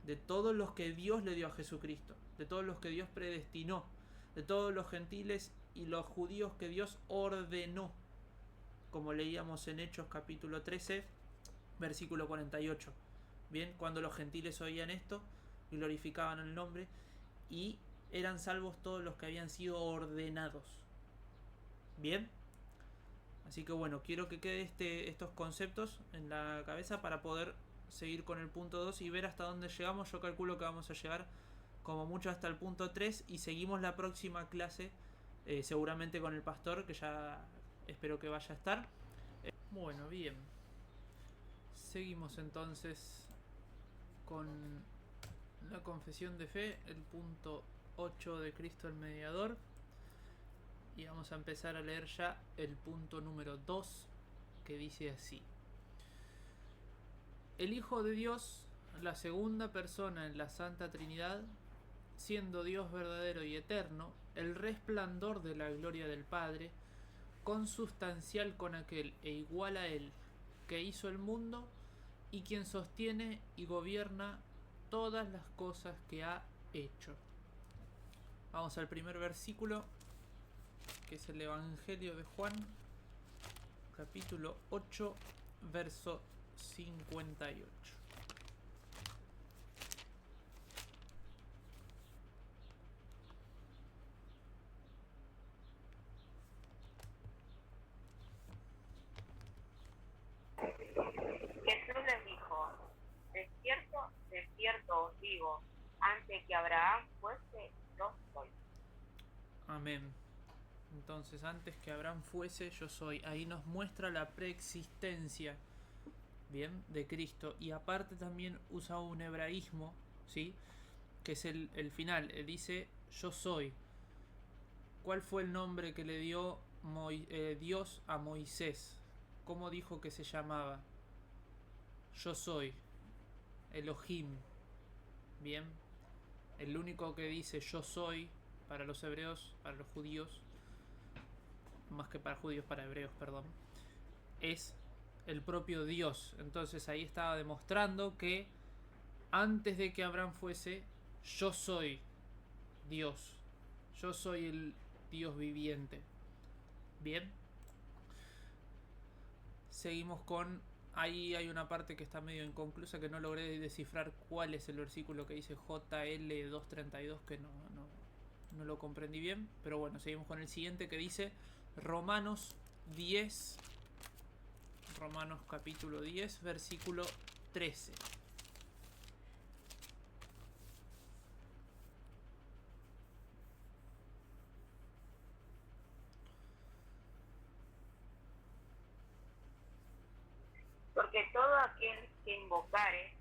De todos los que Dios le dio a Jesucristo, de todos los que Dios predestinó, de todos los gentiles y los judíos que Dios ordenó, como leíamos en Hechos capítulo 13, versículo 48. Bien, cuando los gentiles oían esto, glorificaban el nombre y eran salvos todos los que habían sido ordenados. Bien, así que bueno, quiero que quede estos conceptos en la cabeza para poder seguir con el punto 2 y ver hasta dónde llegamos. Yo calculo que vamos a llegar como mucho hasta el punto 3 y seguimos la próxima clase, seguramente con el pastor, que ya espero que vaya a estar. Bueno, bien, seguimos entonces con la confesión de fe, el punto 8 de Cristo el mediador, y vamos a empezar a leer ya el punto número 2, que dice así: el Hijo de Dios, la segunda persona en la Santa Trinidad, siendo Dios verdadero y eterno, el resplandor de la gloria del Padre, consustancial con aquel e igual a él, que hizo el mundo y quien sostiene y gobierna todas las cosas que ha hecho. Vamos al primer versículo, que es el Evangelio de Juan, capítulo 8, verso 58. Jesús les dijo: de cierto os digo, antes que Abraham fuese, yo soy. Amén. Entonces, antes que Abraham fuese, yo soy. Ahí nos muestra la preexistencia, bien, de Cristo. Y aparte también usa un hebraísmo, ¿sí?, que es el final. Él dice: yo soy. ¿Cuál fue el nombre que le dio Dios a Moisés? ¿Cómo dijo que se llamaba? Yo soy. Elohim. Bien. El único que dice yo soy para los hebreos, para los judíos, más que para judíos, para hebreos, perdón, es el propio Dios. Entonces ahí estaba demostrando que antes de que Abraham fuese, yo soy Dios. Yo soy el Dios viviente. Bien. Seguimos con... Ahí hay una parte que está medio inconclusa, que no logré descifrar cuál es el versículo que dice JL232, que no lo comprendí bien. Pero bueno, seguimos con el siguiente, que dice Romanos 10. Romanos capítulo 10, versículo 13. Porque todo aquel que invocare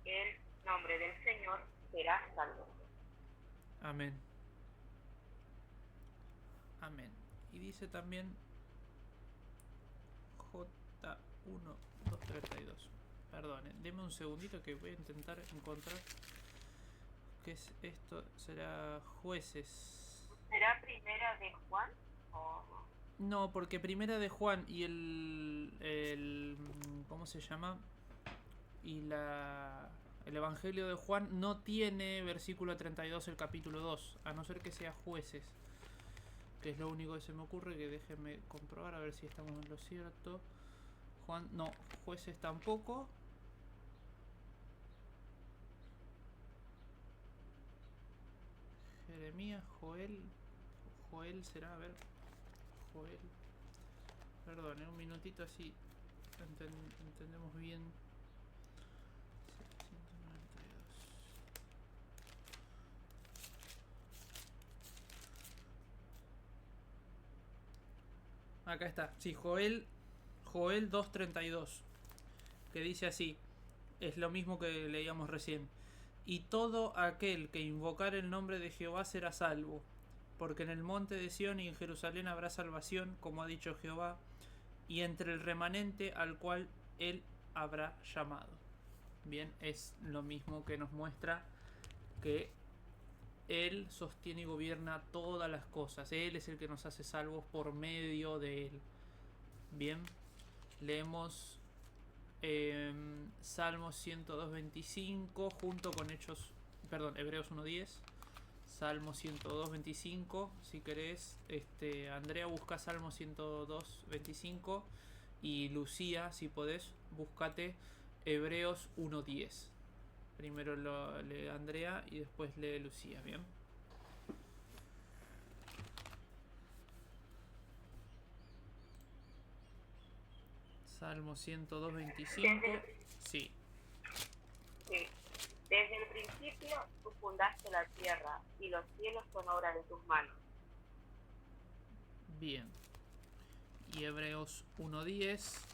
el nombre del Señor será salvo. Amén. Amén. Y dice también J1232. Perdonen, deme un segundito que voy a intentar encontrar qué es esto. Será Jueces. ¿Será primera de Juan o no? No, porque primera de Juan y el ¿cómo se llama? Y el Evangelio de Juan no tiene versículo 32 el capítulo 2, a no ser que sea Jueces, que es lo único que se me ocurre, que déjenme comprobar a ver si estamos en lo cierto. Juan, no, Jueces tampoco. Jeremías, Joel será, a ver, Joel. Perdón, un minutito así entendemos bien. 792. Acá está, sí, Joel 2.32, que dice así, es lo mismo que leíamos recién. Y todo aquel que invocar el nombre de Jehová será salvo, porque en el monte de Sión y en Jerusalén habrá salvación, como ha dicho Jehová, y entre el remanente al cual él habrá llamado. Bien, es lo mismo que nos muestra que él sostiene y gobierna todas las cosas. Él es el que nos hace salvos por medio de él. Bien, leemos Salmos 102.25 junto con Hebreos 1.10. Salmo 102.25. Si querés, Andrea, busca Salmo 102.25. Y Lucía, si podés, búscate Hebreos 1.10. Primero lo lee Andrea y después lee Lucía, ¿bien? Salmo 102.25. Sí. Sí. Desde el principio tú fundaste la tierra y los cielos son obra de tus manos. Bien. Y Hebreos 1.10.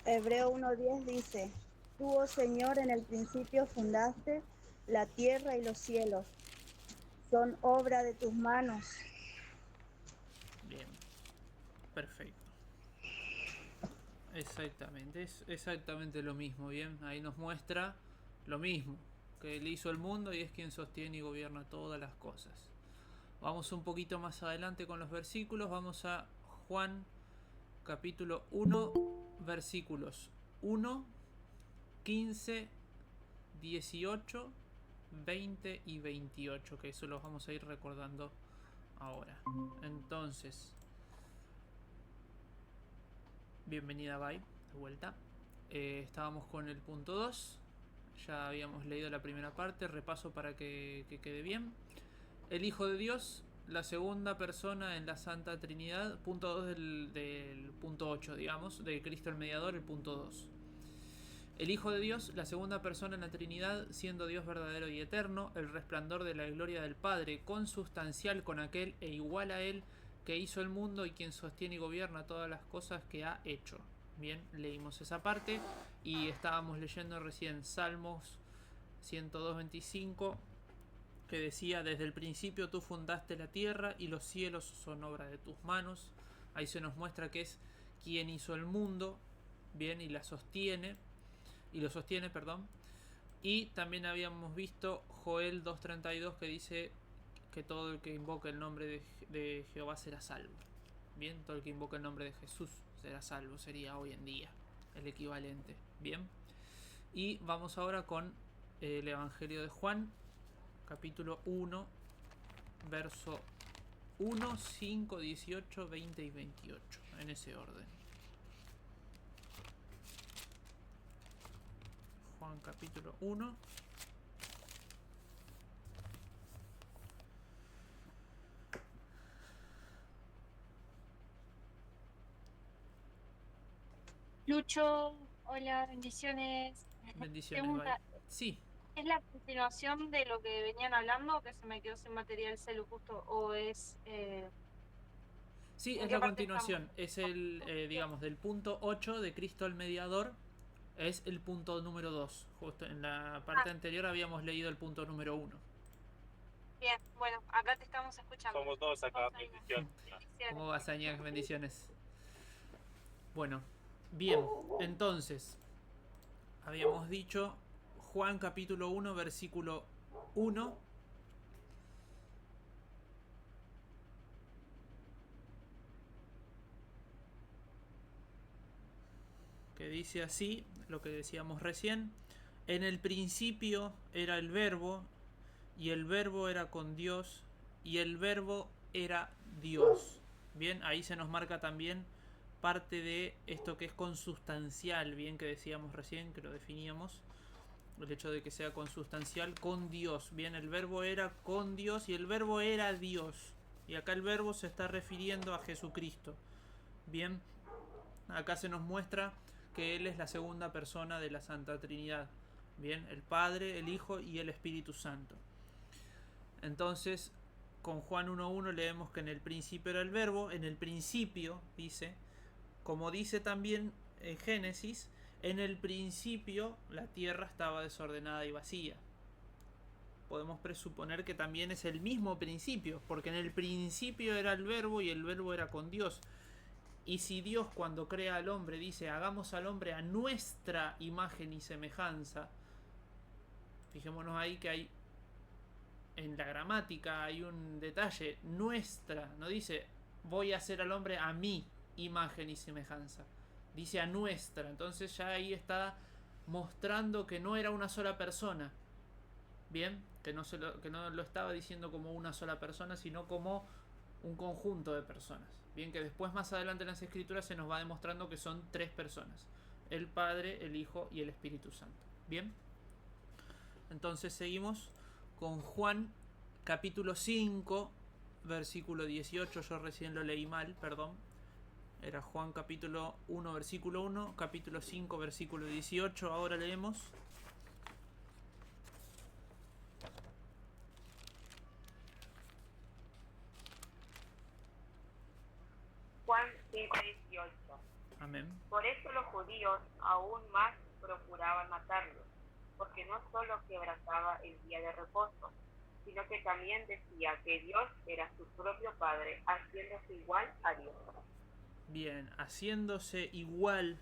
Hebreo 1:10 dice, tú, oh Señor, en el principio fundaste la tierra y los cielos. Son obra de tus manos. Bien. Perfecto. Exactamente. Es exactamente lo mismo, ¿bien? Ahí nos muestra lo mismo. Que él hizo el mundo y es quien sostiene y gobierna todas las cosas. Vamos un poquito más adelante con los versículos. Vamos a Juan capítulo 1, versículos 1, 15, 18, 20 y 28, que eso lo vamos a ir recordando ahora. Entonces, bienvenida Bai, de vuelta. Estábamos con el punto 2. Ya habíamos leído la primera parte. Repaso para que quede bien. El Hijo de Dios, la segunda persona en la Santa Trinidad. Punto 2 del punto 8, digamos. De Cristo el Mediador, el punto 2. El Hijo de Dios, la segunda persona en la Trinidad, siendo Dios verdadero y eterno, el resplandor de la gloria del Padre, consustancial con aquel e igual a él, que hizo el mundo y quien sostiene y gobierna todas las cosas que ha hecho. Bien, leímos esa parte y estábamos leyendo recién Salmos 102.25, que decía, desde el principio tú fundaste la tierra y los cielos son obra de tus manos. Ahí se nos muestra que es quien hizo el mundo, bien, y lo sostiene, perdón. Y también habíamos visto Joel 2.32, que dice que todo el que invoque el nombre de Jehová será salvo. Bien, todo el que invoca el nombre de Jesús será salvo, sería hoy en día el equivalente. Bien, y vamos ahora con el Evangelio de Juan, capítulo 1, verso 1, 5, 18, 20 y 28, en ese orden. Juan capítulo 1. Lucho, hola, bendiciones. Bendiciones, bye. Pregunta, Sí, ¿es la continuación de lo que venían hablando, que se me quedó sin material celu justo, o es... sí, ¿en es qué la parte estamos? continuación. Es el, digamos, del punto 8 de Cristo el Mediador. Es el punto número 2. Justo en la parte anterior habíamos leído el punto número 1. Bien, bueno, acá te estamos escuchando. Somos dos acá, Vamos ahí. bendición. ¿Cómo vas, Añac? Bendiciones. Bueno, bien, entonces, habíamos dicho Juan capítulo 1, versículo 1. Que dice así, lo que decíamos recién. En el principio era el verbo, y el verbo era con Dios, y el verbo era Dios. Bien, ahí se nos marca también parte de esto que es consustancial, bien, que decíamos recién, que lo definíamos, el hecho de que sea consustancial con Dios. Bien, el verbo era con Dios y el verbo era Dios. Y acá el verbo se está refiriendo a Jesucristo. Bien, acá se nos muestra que Él es la segunda persona de la Santa Trinidad. Bien, el Padre, el Hijo y el Espíritu Santo. Entonces, con Juan 1.1 leemos que en el principio era el verbo. En el principio, dice, como dice también en Génesis, en el principio la tierra estaba desordenada y vacía. Podemos presuponer que también es el mismo principio, porque en el principio era el verbo y el verbo era con Dios. Y si Dios, cuando crea al hombre, dice hagamos al hombre a nuestra imagen y semejanza, fijémonos ahí que hay en la gramática hay un detalle, nuestra, no dice voy a hacer al hombre a mi imagen y semejanza, dice a nuestra. Entonces ya ahí está mostrando que no era una sola persona. Bien, que no lo estaba diciendo como una sola persona, sino como un conjunto de personas. Bien, que después más adelante en las escrituras se nos va demostrando que son tres personas: el Padre, el Hijo y el Espíritu Santo. Bien, entonces seguimos con Juan capítulo 5 versículo 18. Yo recién lo leí mal, perdón. Era Juan capítulo 1 versículo 1, capítulo 5 versículo 18. Ahora leemos. Juan 5:18. Amén. Por eso los judíos aún más procuraban matarlo, porque no solo quebrantaba el día de reposo, sino que también decía que Dios era su propio Padre, haciéndose igual a Dios. Bien, haciéndose igual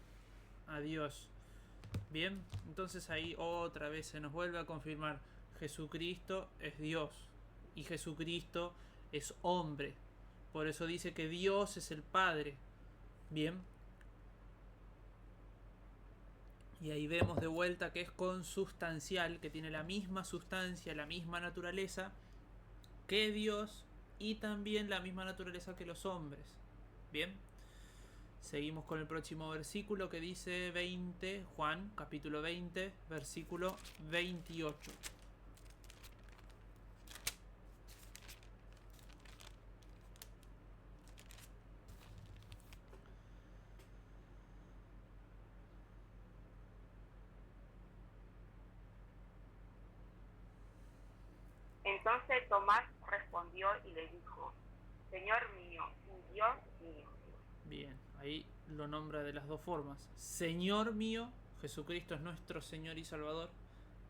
a Dios. Bien, entonces ahí otra vez se nos vuelve a confirmar: Jesucristo es Dios y Jesucristo es hombre. Por eso dice que Dios es el Padre. Bien. Y ahí vemos de vuelta que es consustancial, que tiene la misma sustancia, la misma naturaleza que Dios y también la misma naturaleza que los hombres. Bien. Seguimos con el próximo versículo que dice 20, Juan capítulo 20, versículo 28. Entonces Tomás respondió y le dijo: Señor mío y Dios mío. Bien, ahí lo nombra de las dos formas: Señor mío, Jesucristo es nuestro Señor y Salvador,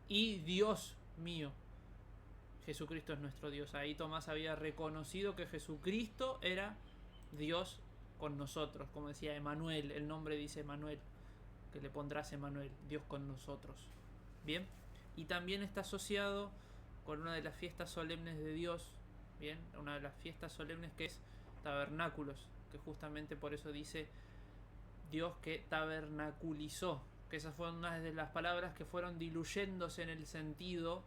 y Dios mío, Jesucristo es nuestro Dios. Ahí Tomás había reconocido que Jesucristo era Dios con nosotros, como decía Emanuel. El nombre dice Emanuel, que le pondrás Emanuel, Dios con nosotros. Bien, y también está asociado con una de las fiestas solemnes de Dios. Bien, una de las fiestas solemnes que es Tabernáculos. que justamente por eso dice Dios que tabernaculizó, que esas fueron unas de las palabras que fueron diluyéndose en el sentido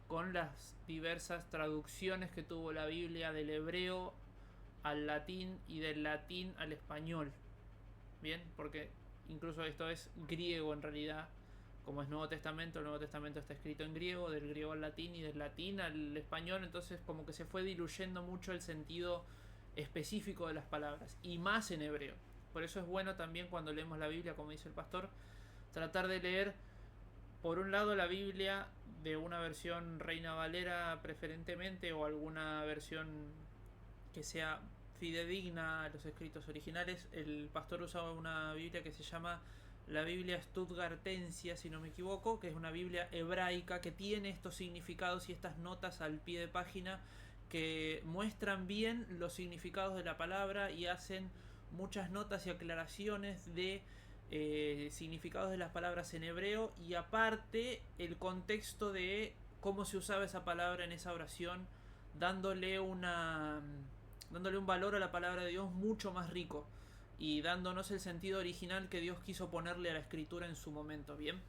con las diversas traducciones que tuvo la Biblia del hebreo al latín y del latín al español. Bien, porque incluso esto es griego en realidad, como es Nuevo Testamento, el Nuevo Testamento está escrito en griego, del griego al latín y del latín al español, entonces como que se fue diluyendo mucho el sentido específico de las palabras, y más en hebreo. Por eso es bueno también cuando leemos la Biblia, como dice el pastor, tratar de leer por un lado la Biblia de una versión Reina Valera preferentemente, o alguna versión que sea fidedigna a los escritos originales. El pastor usaba una Biblia que se llama la Biblia Stuttgartensia, si no me equivoco, que es una Biblia hebraica que tiene estos significados y estas notas al pie de página que muestran bien los significados de la palabra y hacen muchas notas y aclaraciones de significados de las palabras en hebreo, y aparte el contexto de cómo se usaba esa palabra en esa oración, dándole un valor a la palabra de Dios mucho más rico y dándonos el sentido original que Dios quiso ponerle a la escritura en su momento. Bien,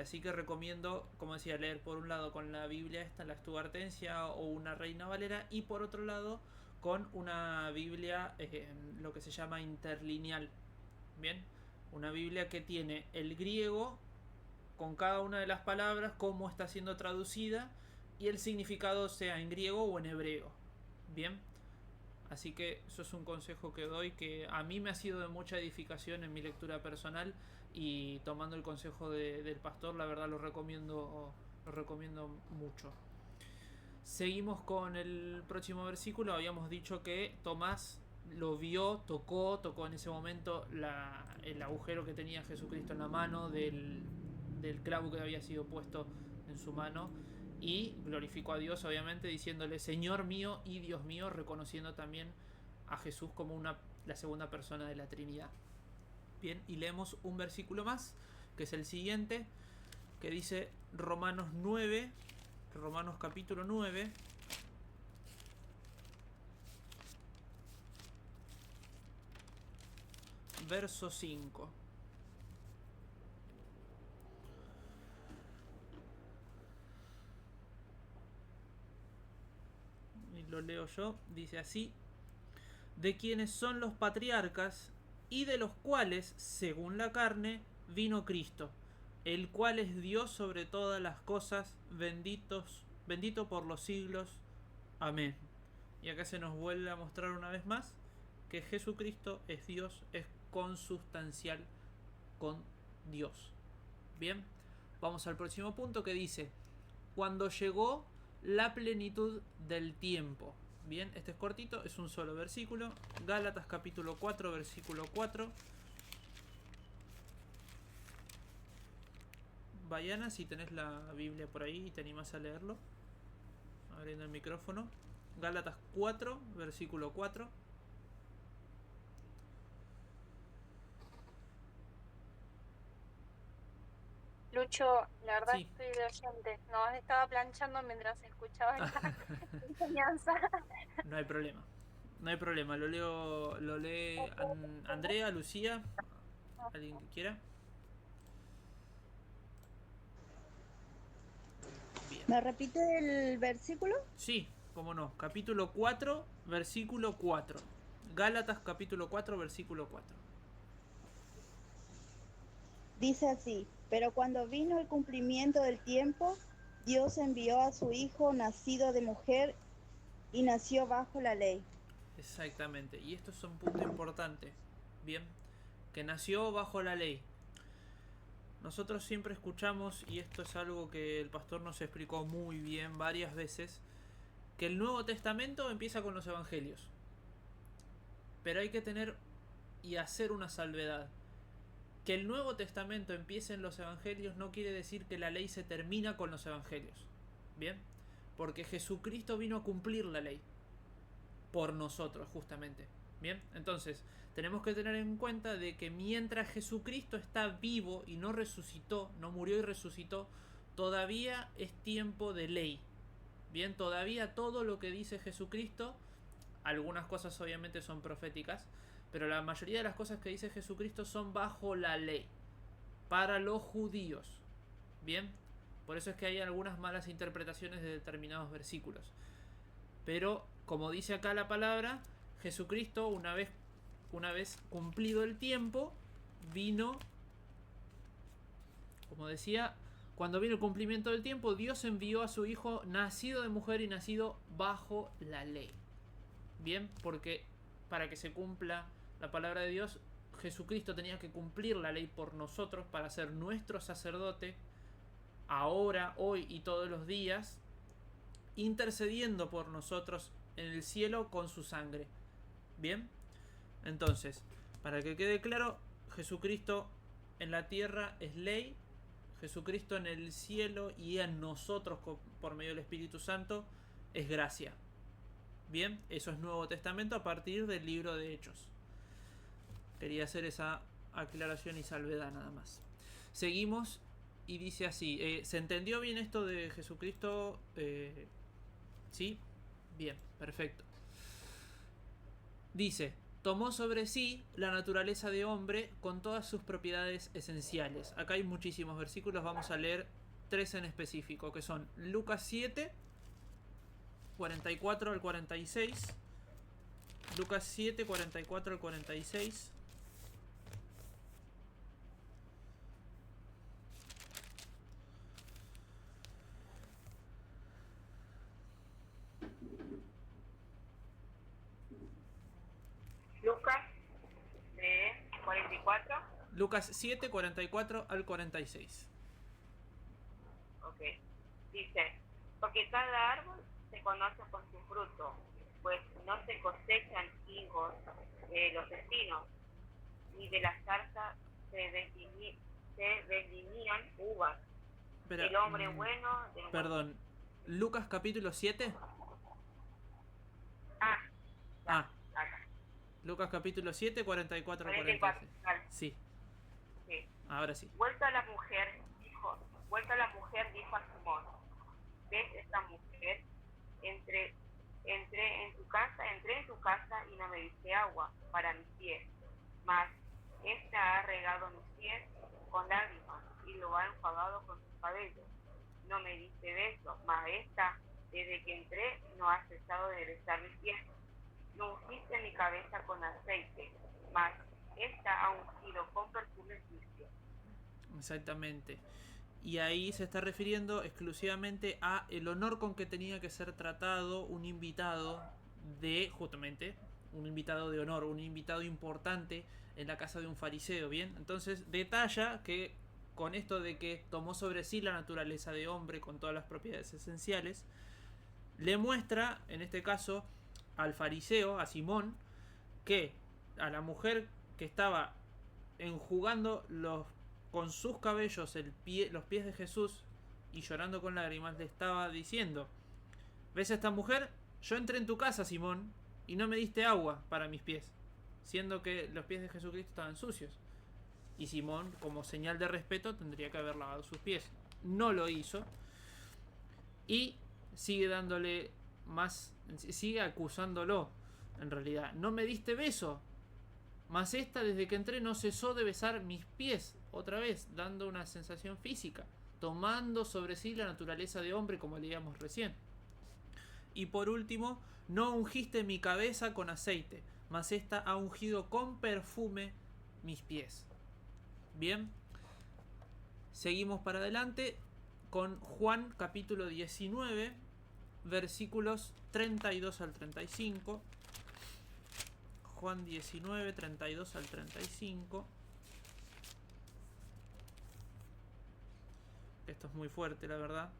así que recomiendo, como decía, leer por un lado con la Biblia esta, la Stuttgartensia o una Reina Valera, y por otro lado con una Biblia lo que se llama interlineal. Bien, una Biblia que tiene el griego con cada una de las palabras, cómo está siendo traducida y el significado sea en griego o en hebreo. Bien, así que eso es un consejo que doy, que a mí me ha sido de mucha edificación en mi lectura personal, y tomando el consejo del pastor, la verdad lo recomiendo mucho. Seguimos con el próximo versículo. Habíamos dicho que Tomás lo vio, tocó en ese momento el agujero que tenía Jesucristo en la mano del clavo que había sido puesto en su mano, y glorificó a Dios, obviamente, diciéndole Señor mío y Dios mío, reconociendo también a Jesús como la segunda persona de la Trinidad. Bien, y leemos un versículo más, que es el siguiente, que dice Romanos capítulo 9, verso 5. Y lo leo yo, dice así: de quienes son los patriarcas, y de los cuales, según la carne, vino Cristo, el cual es Dios sobre todas las cosas, bendito por los siglos. Amén. Y acá se nos vuelve a mostrar una vez más que Jesucristo es Dios, es consustancial con Dios. Bien, vamos al próximo punto, que dice: cuando llegó la plenitud del tiempo. Bien, este es cortito, es un solo versículo. Gálatas capítulo 4, versículo 4. Vayana, si tenés la Biblia por ahí y te animás a leerlo, abriendo el micrófono. Gálatas 4, versículo 4. Lucho, la verdad Sí. estoy de oyente. No, estaba planchando mientras escuchaba la enseñanza. No hay problema. No hay problema. Lo lee Andrea, Lucía, alguien que quiera. Bien. ¿Me repite el versículo? Sí, cómo no. Capítulo 4, versículo 4. Gálatas capítulo 4, versículo 4. Dice así: pero cuando vino el cumplimiento del tiempo, Dios envió a su Hijo, nacido de mujer, y nació bajo la ley. Exactamente, y esto es un punto importante. Bien, que nació bajo la ley. Nosotros siempre escuchamos, y esto es algo que el pastor nos explicó muy bien varias veces, que el Nuevo Testamento empieza con los Evangelios. Pero hay que tener y hacer una salvedad. Que el Nuevo Testamento empiece en los Evangelios no quiere decir que la ley se termina con los Evangelios. Bien, porque Jesucristo vino a cumplir la ley por nosotros, justamente. Bien, entonces tenemos que tener en cuenta de que mientras Jesucristo está vivo y no resucitó, no murió y resucitó, todavía es tiempo de ley. Bien, todavía todo lo que dice Jesucristo Algunas cosas obviamente son proféticas, pero la mayoría de las cosas que dice Jesucristo son bajo la ley, para los judíos. Bien, por eso es que hay algunas malas interpretaciones de determinados versículos. Pero, como dice acá la palabra, Jesucristo, una vez cumplido el tiempo, vino, como decía, cuando vino el cumplimiento del tiempo, Dios envió a su Hijo nacido de mujer y nacido bajo la ley. Bien, porque para que se cumpla la palabra de Dios, Jesucristo tenía que cumplir la ley por nosotros para ser nuestro sacerdote, ahora, hoy y todos los días, intercediendo por nosotros en el cielo con su sangre. Bien, entonces, para que quede claro, Jesucristo en la tierra es ley, Jesucristo en el cielo y en nosotros por medio del Espíritu Santo es gracia. Bien, eso es Nuevo Testamento a partir del libro de Hechos. Quería hacer esa aclaración y salvedad nada más. Seguimos y dice así. ¿Se entendió bien esto de Jesucristo? ¿Sí? Bien, perfecto. Dice, tomó sobre sí la naturaleza de hombre con todas sus propiedades esenciales. Acá hay muchísimos versículos, vamos a leer 3 en específico, que son Lucas 7, 44 al 46. Lucas 7, 44 al 46. Lucas 44. Lucas 7, 44 al 46. Ok. Dice, porque cada árbol se conoce por su fruto, pues no se cosechan higos de los espinos, ni de las zarzas se vendimían uvas. Espera, El hombre bueno... Perdón, Lucas capítulo 7. Lucas capítulo 7, 44 al 46. Sí. Sí. Ahora sí. Vuelta la mujer dijo a Simón, ¿ves esta mujer? Entré en tu casa y no me diste agua para mis pies, mas esta ha regado mis pies con lágrimas y lo ha enjuagado con sus cabellos. No me diste beso, mas esta, desde que entré, no ha cesado de besar mis pies. No ungiste mi cabeza con aceite, mas esta ha ungido con perfume sucio. Exactamente. Y ahí se está refiriendo exclusivamente a el honor con que tenía que ser tratado un invitado justamente, un invitado de honor, un invitado importante en la casa de un fariseo, ¿bien? Entonces detalla que con esto de que tomó sobre sí la naturaleza de hombre con todas las propiedades esenciales, le muestra, en este caso, al fariseo, a Simón, que a la mujer que estaba enjugando con sus cabellos los pies de Jesús y llorando con lágrimas, le estaba diciendo, ¿ves a esta mujer? Yo entré en tu casa, Simón, y no me diste agua para mis pies, siendo que los pies de Jesucristo estaban sucios. Y Simón, como señal de respeto, tendría que haber lavado sus pies. No lo hizo. Y sigue acusándolo, en realidad. No me diste beso, mas esta desde que entré no cesó de besar mis pies, otra vez, dando una sensación física, tomando sobre sí la naturaleza de hombre, como leíamos recién. Y por último, no ungiste mi cabeza con aceite, mas esta ha ungido con perfume mis pies. Bien, seguimos para adelante con Juan capítulo 19, versículos 32 al 35. Juan 19, 32 al 35. Esto es muy fuerte, la verdad.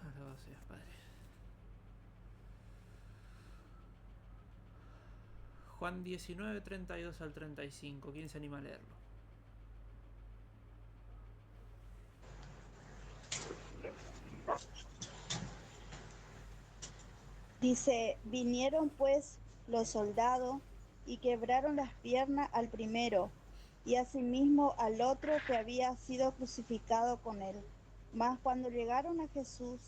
Alabado seas, Padre. Juan 19, 32 al 35. ¿Quién se anima a leerlo? Dice, vinieron pues los soldados y quebraron las piernas al primero y asimismo al otro que había sido crucificado con él. Mas cuando llegaron a Jesús,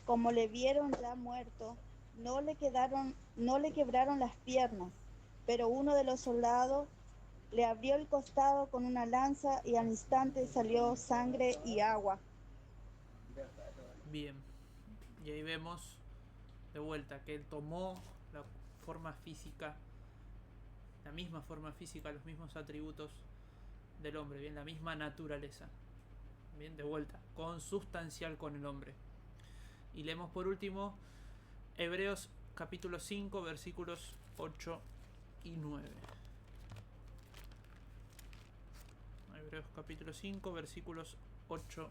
como le vieron ya muerto, no le quebraron las piernas, pero uno de los soldados le abrió el costado con una lanza y al instante salió sangre y agua. Bien. Y ahí vemos de vuelta que él tomó la forma física, la misma forma física, los mismos atributos del hombre, bien, la misma naturaleza. Bien, de vuelta, consustancial con el hombre. Y leemos por último Hebreos capítulo 5, versículos 8 y 9. Hebreos capítulo 5, versículos 8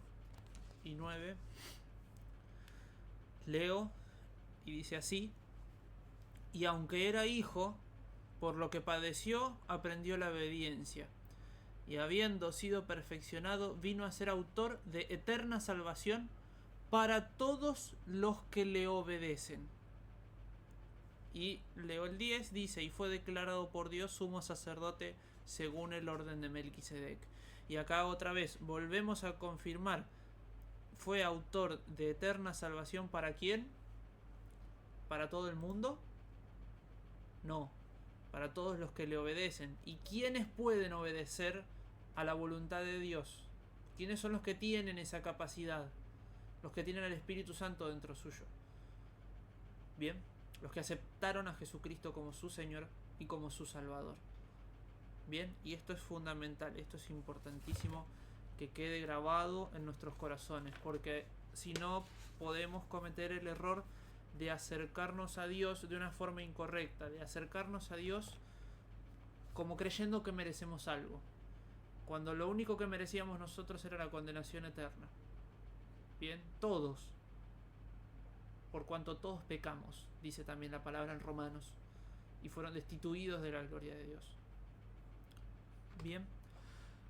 y 9. Leo y dice así: y aunque era hijo, por lo que padeció, aprendió la obediencia, y habiendo sido perfeccionado, vino a ser autor de eterna salvación para todos los que le obedecen. Y leo el 10, dice: y fue declarado por Dios sumo sacerdote según el orden de Melquisedec. Y acá otra vez volvemos a confirmar: fue autor de eterna salvación. ¿Para quién? ¿Para todo el mundo? No, para todos los que le obedecen. ¿Y quiénes pueden obedecer a la voluntad de Dios? ¿Quiénes son los que tienen esa capacidad? Los que tienen el Espíritu Santo dentro suyo. Bien, los que aceptaron a Jesucristo como su Señor y como su Salvador. Bien, y esto es fundamental, esto es importantísimo que quede grabado en nuestros corazones, porque si no podemos cometer el error de acercarnos a Dios de una forma incorrecta, de acercarnos a Dios como creyendo que merecemos algo, cuando lo único que merecíamos nosotros era la condenación eterna. Bien, todos, por cuanto todos pecamos, dice también la palabra en Romanos, y fueron destituidos de la gloria de Dios. Bien,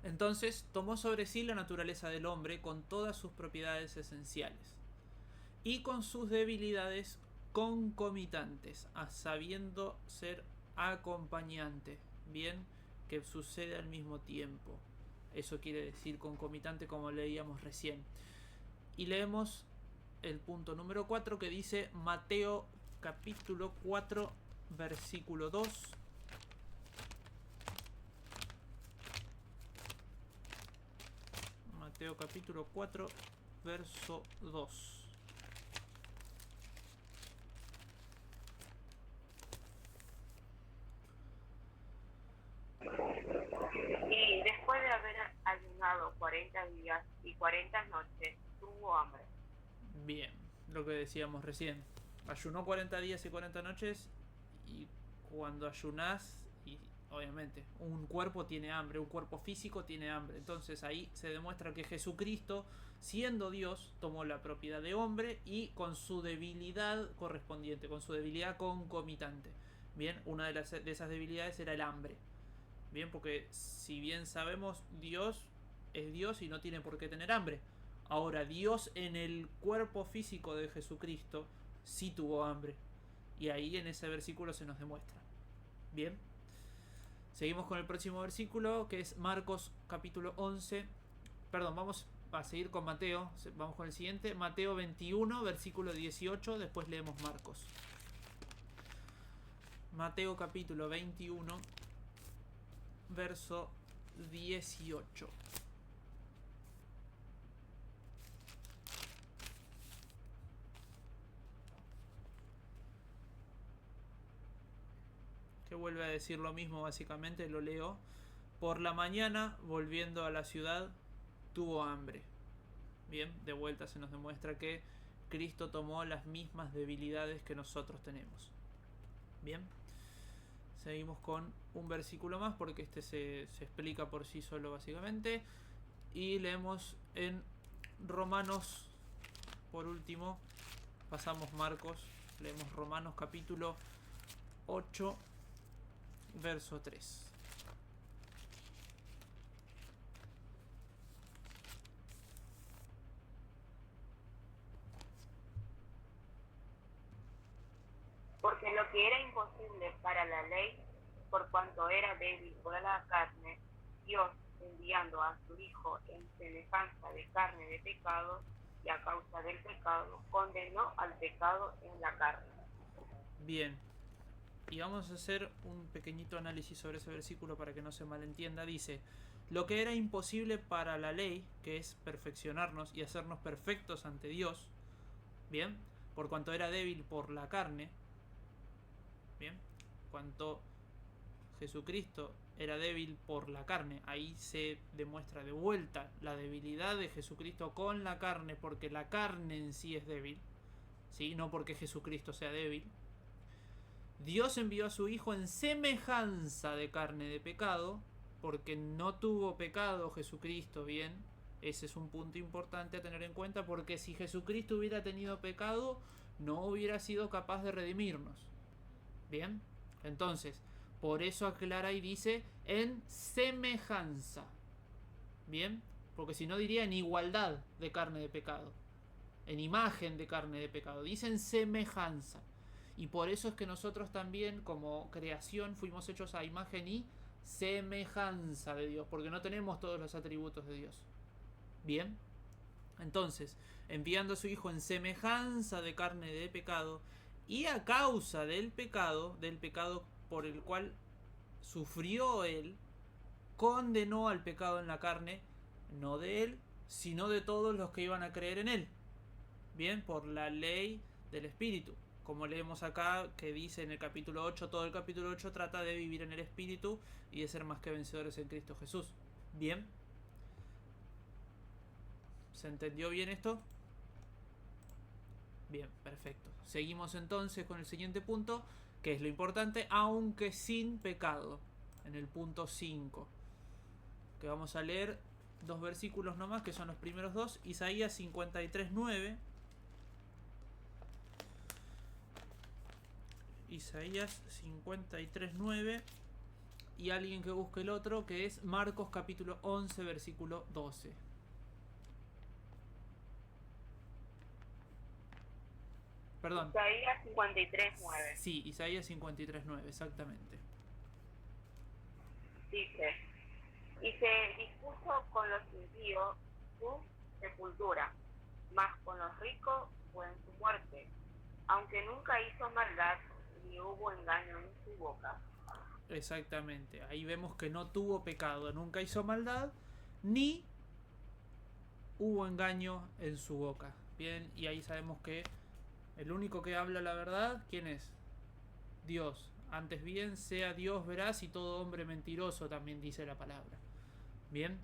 entonces tomó sobre sí la naturaleza del hombre con todas sus propiedades esenciales y con sus debilidades concomitantes, sabiendo ser acompañante. Bien, que sucede al mismo tiempo. Eso quiere decir concomitante, como leíamos recién. Y leemos el punto número 4, que dice Mateo capítulo 4 versículo 2. Mateo capítulo 4 verso 2. Y después de haber ayunado 40 días y 40 noches, tuvo hambre. Bien, lo que decíamos recién. Ayunó 40 días y 40 noches, y cuando ayunás, y obviamente un cuerpo tiene hambre, un cuerpo físico tiene hambre. Entonces ahí se demuestra que Jesucristo, siendo Dios, tomó la propiedad de hombre y con su debilidad correspondiente, con su debilidad concomitante. Bien, una de esas debilidades era el hambre. Bien, porque si bien sabemos, Dios es Dios y no tiene por qué tener hambre. Ahora, Dios en el cuerpo físico de Jesucristo sí tuvo hambre. Y ahí en ese versículo se nos demuestra. Bien. Seguimos con el próximo versículo, que es Marcos capítulo 11. Perdón, vamos a seguir con Mateo. Vamos con el siguiente. Mateo 21, versículo 18. Después leemos Marcos. Mateo capítulo 21, verso 18. Que vuelve a decir lo mismo, básicamente, lo leo. Por la mañana, volviendo a la ciudad, tuvo hambre. Bien, de vuelta se nos demuestra que Cristo tomó las mismas debilidades que nosotros tenemos. Bien, seguimos con un versículo más, porque este se explica por sí solo, básicamente. Y leemos en Romanos, por último. Pasamos Marcos, leemos Romanos capítulo 8, verso 3. Porque lo que era imposible para la ley, por cuanto era débil por la carne, Dios, enviando a su Hijo en semejanza de carne de pecado, y a causa del pecado condenó al pecado en la carne. Bien. Y vamos a hacer un pequeñito análisis sobre ese versículo para que no se malentienda. Dice, lo que era imposible para la ley, que es perfeccionarnos y hacernos perfectos ante Dios, bien, por cuanto era débil por la carne, bien, cuanto Jesucristo era débil por la carne, ahí se demuestra de vuelta la debilidad de Jesucristo con la carne, porque la carne en sí es débil, ¿sí? No porque Jesucristo sea débil. Dios envió a su Hijo en semejanza de carne de pecado, porque no tuvo pecado Jesucristo, bien. Ese es un punto importante a tener en cuenta, porque si Jesucristo hubiera tenido pecado, no hubiera sido capaz de redimirnos. Bien, entonces, por eso aclara y dice en semejanza. Bien, porque si no diría en igualdad de carne de pecado, en imagen de carne de pecado. Dice en semejanza. Y por eso es que nosotros también, como creación, fuimos hechos a imagen y semejanza de Dios, porque no tenemos todos los atributos de Dios. Bien, entonces, enviando a su Hijo en semejanza de carne de pecado, y a causa del pecado por el cual sufrió Él, condenó al pecado en la carne, no de Él, sino de todos los que iban a creer en Él. Bien, por la ley del Espíritu. Como leemos acá, que dice en el capítulo 8, todo el capítulo 8 trata de vivir en el Espíritu y de ser más que vencedores en Cristo Jesús. Bien. ¿Se entendió bien esto? Bien, perfecto. Seguimos entonces con el siguiente punto, que es lo importante, aunque sin pecado. En el punto 5. Que vamos a leer dos versículos nomás, que son los primeros dos. Isaías 53:9. Isaías 53:9 y alguien que busque el otro, que es Marcos capítulo 11 versículo 12. Perdón. Isaías 53:9. Sí, Isaías 53:9, exactamente. Dice, y se dispuso con los impíos su sepultura, mas con los ricos fue en su muerte, aunque nunca hizo maldad, ni hubo engaño en su boca. Exactamente, ahí vemos que no tuvo pecado, nunca hizo maldad, ni hubo engaño en su boca. Bien, y ahí sabemos que el único que habla la verdad, ¿quién es? Dios. Antes bien sea Dios veraz y todo hombre mentiroso, también dice la palabra. Bien,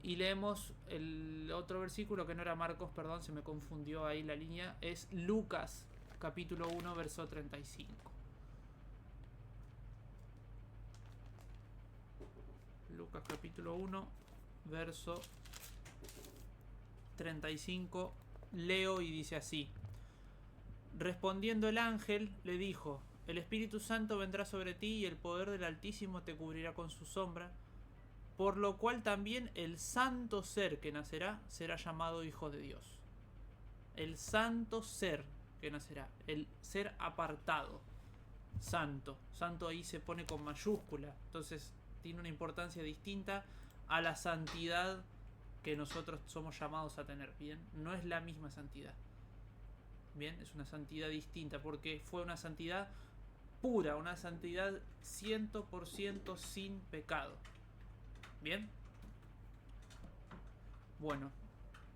y leemos el otro versículo que no era Marcos, perdón, se me confundió ahí la línea, es Lucas capítulo 1 verso 35. Lucas capítulo 1 verso 35, leo y dice así: respondiendo el ángel le dijo, el Espíritu Santo vendrá sobre ti y el poder del Altísimo te cubrirá con su sombra, por lo cual también el santo ser que nacerá será llamado Hijo de Dios. El santo ser que nacerá, el ser apartado, santo. Santo ahí se pone con mayúscula, entonces tiene una importancia distinta a la santidad que nosotros somos llamados a tener. Bien, no es la misma santidad. Bien, es una santidad distinta porque fue una santidad pura, una santidad 100% sin pecado. Bien. Bueno,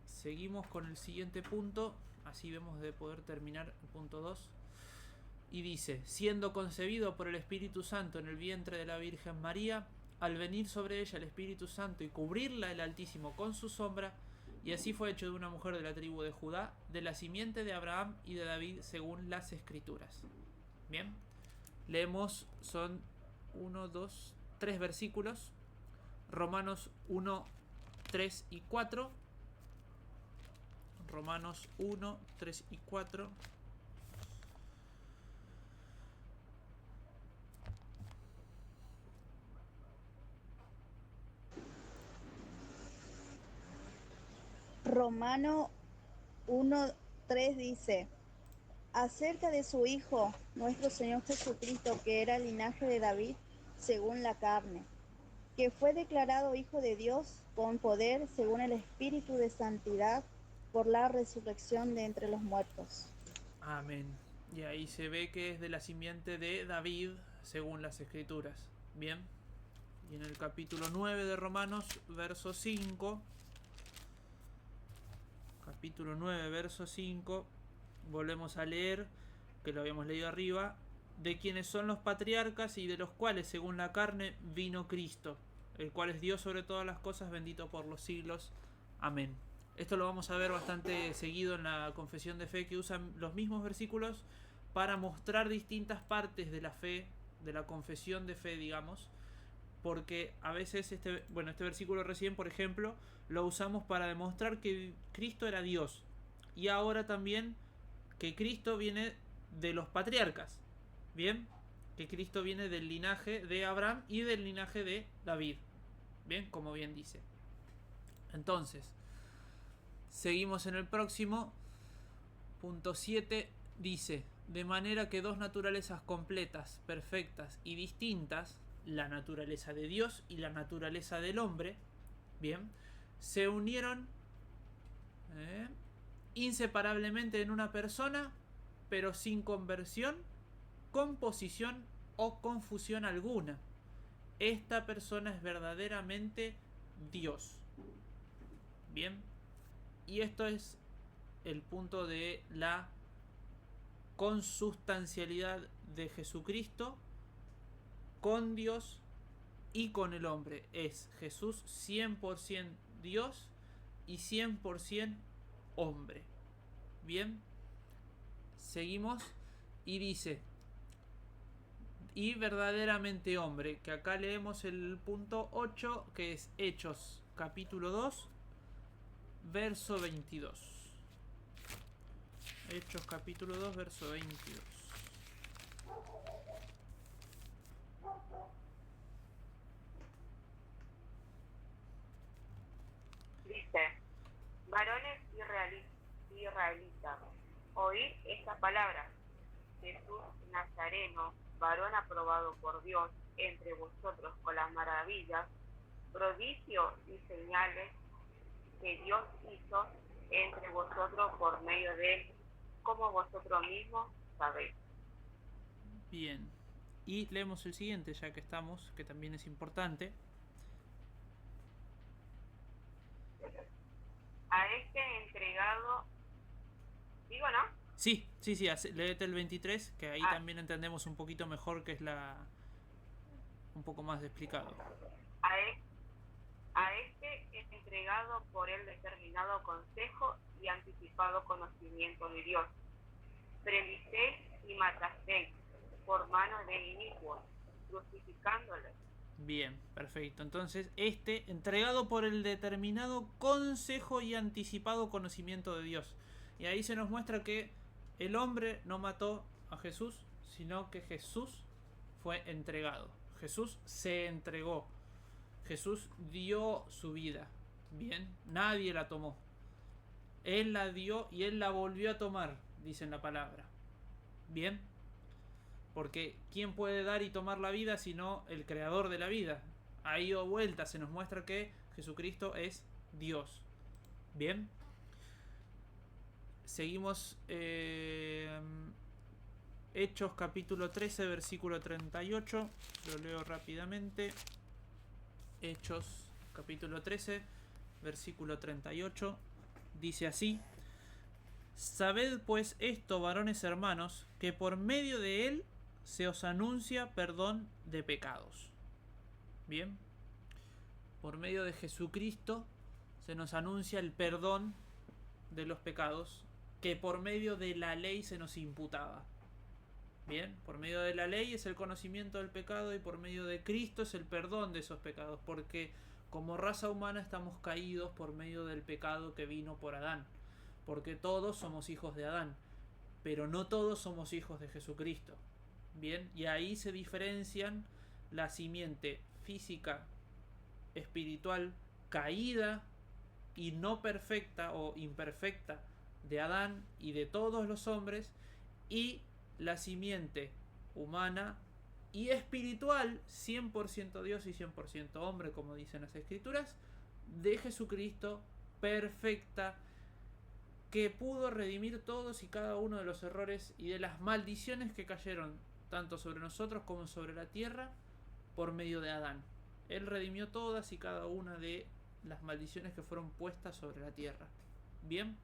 seguimos con el siguiente punto, así vemos de poder terminar el punto 2. Y dice, siendo concebido por el Espíritu Santo en el vientre de la Virgen María, al venir sobre ella el Espíritu Santo y cubrirla el Altísimo con su sombra, y así fue hecho de una mujer de la tribu de Judá, de la simiente de Abraham y de David, según las Escrituras. Bien, leemos, son 1, 2, 3 versículos, Romanos 1, 3 y 4, Romanos 1, 3 y 4. Romano 1:3 dice, acerca de su Hijo, nuestro Señor Jesucristo, que era el linaje de David, según la carne, que fue declarado Hijo de Dios con poder, según el Espíritu de Santidad, por la resurrección de entre los muertos. Amén. Y ahí se ve que es de la simiente de David, según las Escrituras. Bien. Y en el capítulo 9 de Romanos, verso 5. Capítulo 9, verso 5. Volvemos a leer, que lo habíamos leído arriba, de quienes son los patriarcas y de los cuales, según la carne, vino Cristo, el cual es Dios sobre todas las cosas, bendito por los siglos. Amén. Esto lo vamos a ver bastante seguido en la confesión de fe, que usan los mismos versículos para mostrar distintas partes de la fe, de la confesión de fe, digamos, porque a veces este versículo recién, por ejemplo, lo usamos para demostrar que Cristo era Dios, y ahora también que Cristo viene de los patriarcas, bien, que Cristo viene del linaje de Abraham y del linaje de David, bien, como bien dice. Entonces, seguimos en el próximo. Punto 7 dice: de manera que dos naturalezas completas, perfectas y distintas, la naturaleza de Dios y la naturaleza del hombre, bien, se unieron inseparablemente en una persona, pero sin conversión, composición o confusión alguna. Esta persona es verdaderamente Dios. Bien, y esto es el punto de la consustancialidad de Jesucristo con Dios y con el hombre. Es Jesús 100% Dios y 100% hombre. Bien, seguimos y dice: y verdaderamente hombre, que acá leemos el punto 8, que es Hechos capítulo 2, verso 22. Hechos capítulo 2, verso 22. Dice: varones israelitas, oíd esta palabra. Jesús Nazareno, varón aprobado por Dios entre vosotros con las maravillas, prodigios y señales que Dios hizo entre vosotros por medio de él, como vosotros mismos sabéis. Bien, y leemos el siguiente, ya que estamos, que también es importante. A este entregado, digo, ¿no? Sí, léete el 23, que ahí también entendemos un poquito mejor, que es un poco más explicado. A este es entregado por el determinado consejo y anticipado conocimiento de Dios. Prediceis y matasteis por mano de inicuos, crucificándole. Bien, perfecto. Entonces, entregado por el determinado consejo y anticipado conocimiento de Dios. Y ahí se nos muestra que el hombre no mató a Jesús, sino que Jesús fue entregado. Jesús se entregó. Jesús dio su vida. Bien, nadie la tomó. Él la dio y él la volvió a tomar, dice en la palabra. Bien, porque ¿quién puede dar y tomar la vida sino el creador de la vida? Ahí o vuelta se nos muestra que Jesucristo es Dios. Bien, seguimos. Hechos capítulo 13, versículo 38. Lo leo rápidamente. Hechos capítulo 13, versículo 38. Dice así: sabed pues esto, varones hermanos, que por medio de él se os anuncia perdón de pecados. Bien, por medio de Jesucristo se nos anuncia el perdón de los pecados que por medio de la ley se nos imputaba. Bien, por medio de la ley es el conocimiento del pecado y por medio de Cristo es el perdón de esos pecados, porque como raza humana estamos caídos por medio del pecado que vino por Adán, porque todos somos hijos de Adán, pero no todos somos hijos de Jesucristo. Bien, y ahí se diferencian la simiente física, espiritual, caída y no perfecta o imperfecta de Adán y de todos los hombres, y la simiente humana y espiritual, 100% Dios y 100% hombre, como dicen las Escrituras, de Jesucristo, perfecta que pudo redimir todos y cada uno de los errores y de las maldiciones que cayeron tanto sobre nosotros como sobre la tierra por medio de Adán. Él redimió todas y cada una de las maldiciones que fueron puestas sobre la tierra. Bien,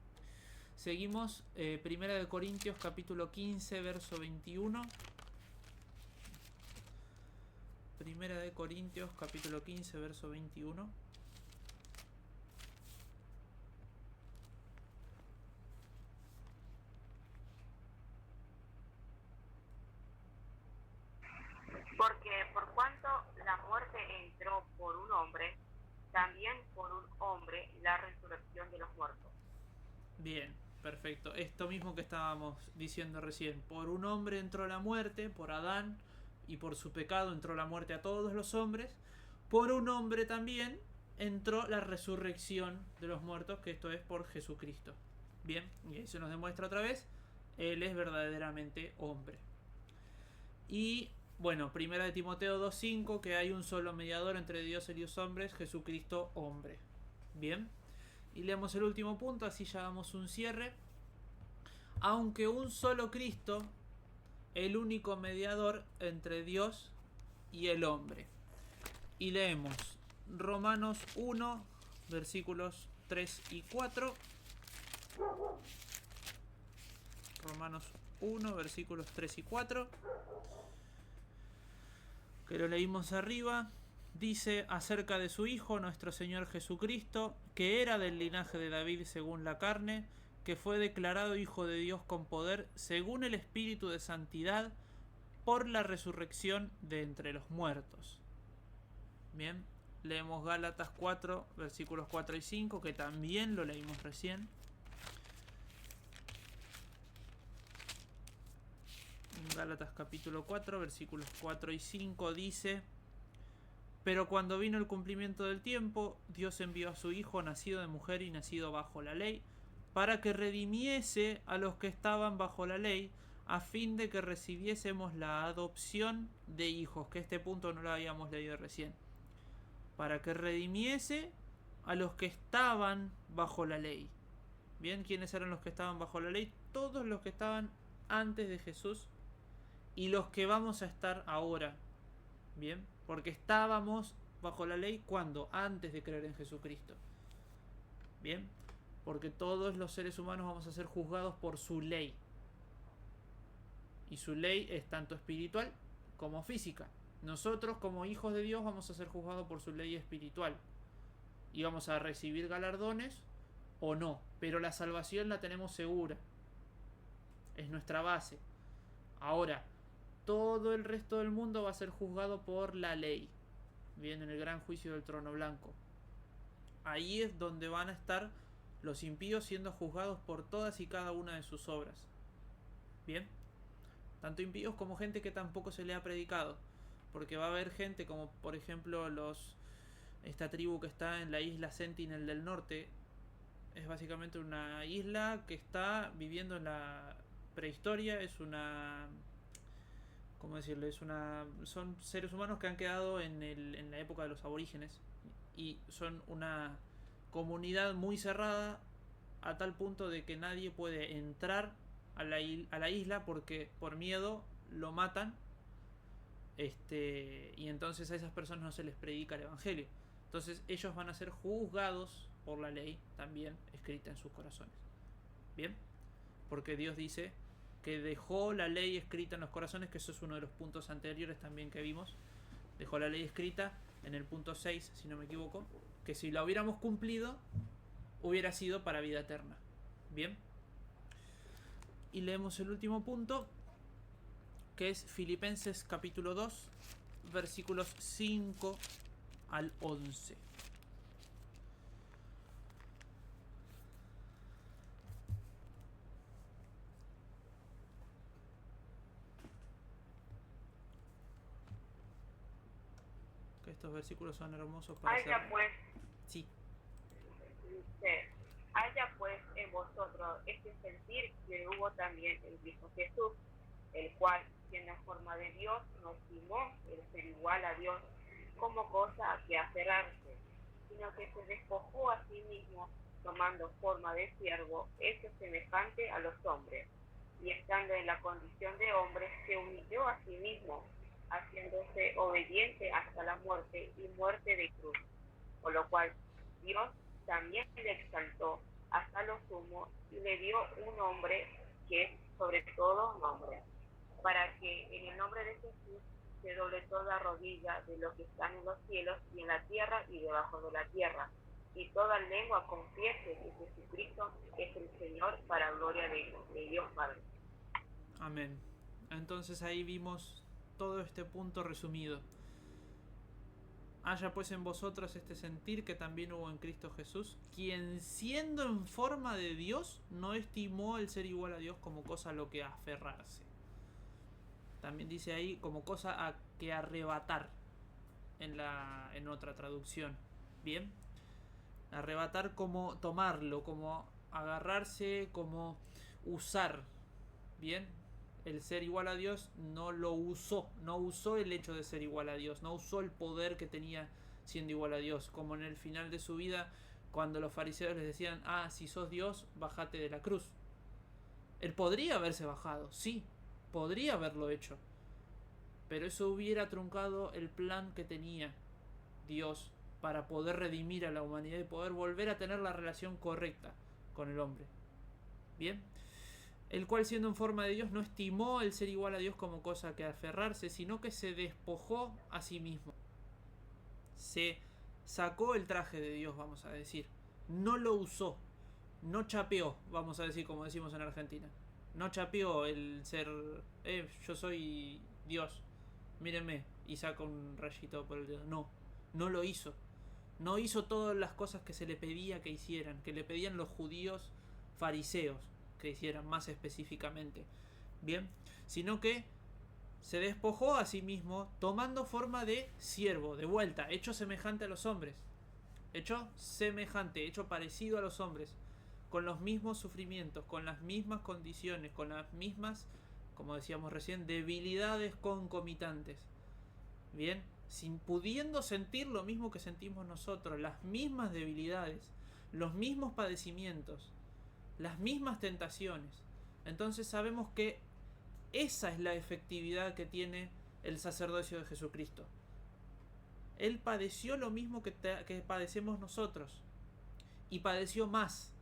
seguimos. Primera de Corintios capítulo 15 verso 21. Primera de Corintios capítulo 15 verso 21. Porque por cuanto la muerte entró por un hombre, también por un hombre la resurrección de los muertos. Bien, perfecto. Esto mismo que estábamos diciendo recién. Por un hombre entró la muerte, por Adán, y por su pecado entró la muerte a todos los hombres. Por un hombre también entró la resurrección de los muertos, que esto es por Jesucristo. Bien, y ahí se nos demuestra otra vez, Él es verdaderamente hombre. Y bueno, primera de Timoteo 2:5, que hay un solo mediador entre Dios y los hombres, Jesucristo hombre. Bien, y leemos el último punto, así ya damos un cierre. Aunque un solo Cristo, el único mediador entre Dios y el hombre. Y leemos Romanos 1, versículos 3 y 4. Romanos 1, versículos 3 y 4. Que lo leímos arriba. Dice acerca de su Hijo, nuestro Señor Jesucristo, que era del linaje de David según la carne, que fue declarado Hijo de Dios con poder, según el Espíritu de Santidad, por la resurrección de entre los muertos. Bien, leemos Gálatas 4, versículos 4 y 5, que también lo leímos recién. Gálatas capítulo 4, versículos 4 y 5 dice: pero cuando vino el cumplimiento del tiempo, Dios envió a su Hijo, nacido de mujer y nacido bajo la ley, para que redimiese a los que estaban bajo la ley, a fin de que recibiésemos la adopción de hijos, que este punto no lo habíamos leído recién. Para que redimiese a los que estaban bajo la ley. Bien, ¿quiénes eran los que estaban bajo la ley? Todos los que estaban antes de Jesús y los que vamos a estar ahora. Bien, porque estábamos bajo la ley cuando, antes de creer en Jesucristo. Bien, porque todos los seres humanos vamos a ser juzgados por su ley. Y su ley es tanto espiritual como física. Nosotros como hijos de Dios vamos a ser juzgados por su ley espiritual. Y vamos a recibir galardones o no. Pero la salvación la tenemos segura. Es nuestra base. Ahora, todo el resto del mundo va a ser juzgado por la ley. Bien, en el gran juicio del trono blanco. Ahí es donde van a estar los impíos siendo juzgados por todas y cada una de sus obras. Bien, tanto impíos como gente que tampoco se le ha predicado. Porque va a haber gente como por ejemplo esta tribu que está en la isla Sentinel del norte. Es básicamente una isla que está viviendo en la prehistoria. Es una... ¿cómo decirlo? Son seres humanos que han quedado en la época de los aborígenes y son una comunidad muy cerrada a tal punto de que nadie puede entrar a la isla porque por miedo lo matan, y entonces a esas personas no se les predica el evangelio. Entonces ellos van a ser juzgados por la ley también escrita en sus corazones. Bien, porque Dios dice que dejó la ley escrita en los corazones, que eso es uno de los puntos anteriores también que vimos. Dejó la ley escrita en el punto 6, si no me equivoco, que si la hubiéramos cumplido, hubiera sido para vida eterna. Bien. Y leemos el último punto, que es Filipenses capítulo 2, versículos 5 al 11. Estos versículos son hermosos para haya pues, sí. haya pues en vosotros este sentir que hubo también en Cristo Jesús, el cual, siendo en forma de Dios, no estimó el ser igual a Dios como cosa a que aferrarse, sino que se despojó a sí mismo, tomando forma de siervo, hecho semejante a los hombres, y estando en la condición de hombre, se humilló a sí mismo, haciéndose obediente hasta la muerte y muerte de cruz, por lo cual Dios también le exaltó hasta lo sumo y le dio un nombre que es sobre todo nombre, para que en el nombre de Jesús se doble toda rodilla de los que están en los cielos y en la tierra y debajo de la tierra, y toda lengua confiese que Jesucristo es el Señor, para gloria de Dios Padre. Amén. Entonces ahí vimos todo este punto resumido. Haya pues en vosotros este sentir que también hubo en Cristo Jesús, quien siendo en forma de Dios, no estimó el ser igual a Dios como cosa a lo que aferrarse. También dice ahí como cosa a que arrebatar en otra traducción. Bien. Arrebatar como tomarlo, como agarrarse, como usar. Bien. El ser igual a Dios no lo usó, no usó el hecho de ser igual a Dios, no usó el poder que tenía siendo igual a Dios, como en el final de su vida, cuando los fariseos les decían, si sos Dios, bájate de la cruz. Él podría haberse bajado, sí, podría haberlo hecho, pero eso hubiera truncado el plan que tenía Dios para poder redimir a la humanidad y poder volver a tener la relación correcta con el hombre. Bien. El cual siendo en forma de Dios no estimó el ser igual a Dios como cosa que aferrarse, sino que se despojó a sí mismo. Se sacó el traje de Dios, vamos a decir. No lo usó. No chapeó, vamos a decir como decimos en Argentina. No chapeó el ser, yo soy Dios, mírenme, y saca un rayito por el dedo. No, no lo hizo. No hizo todas las cosas que se le pedía que hicieran, que le pedían los judíos fariseos que hicieran más específicamente, bien, sino que se despojó a sí mismo tomando forma de siervo, de vuelta, hecho semejante a los hombres, hecho semejante, hecho parecido a los hombres, con los mismos sufrimientos, con las mismas condiciones, con las mismas, como decíamos recién, debilidades concomitantes, bien, sin pudiendo sentir lo mismo que sentimos nosotros, las mismas debilidades, los mismos padecimientos, las mismas tentaciones. Entonces sabemos que esa es la efectividad que tiene el sacerdocio de Jesucristo. Él padeció lo mismo que padecemos nosotros, y padeció más,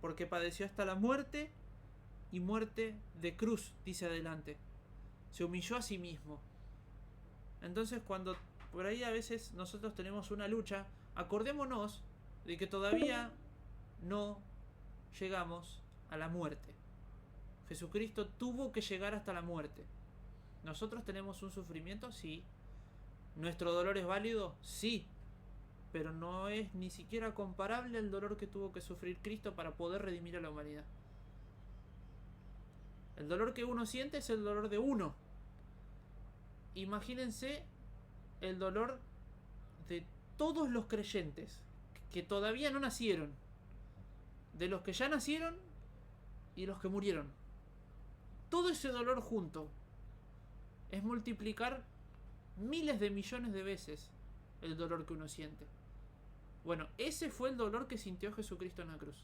porque padeció hasta la muerte, y muerte de cruz, dice adelante. Se humilló a sí mismo. Entonces cuando por ahí a veces nosotros tenemos una lucha, acordémonos de que todavía no llegamos a la muerte. Jesucristo tuvo que llegar hasta la muerte. ¿Nosotros tenemos un sufrimiento? Sí. ¿Nuestro dolor es válido? Sí. Pero no es ni siquiera comparable al dolor que tuvo que sufrir Cristo para poder redimir a la humanidad. El dolor que uno siente es el dolor de uno. Imagínense el dolor de todos los creyentes que todavía no nacieron, de los que ya nacieron y los que murieron. Todo ese dolor junto es multiplicar miles de millones de veces el dolor que uno siente. Bueno, ese fue el dolor que sintió Jesucristo en la cruz.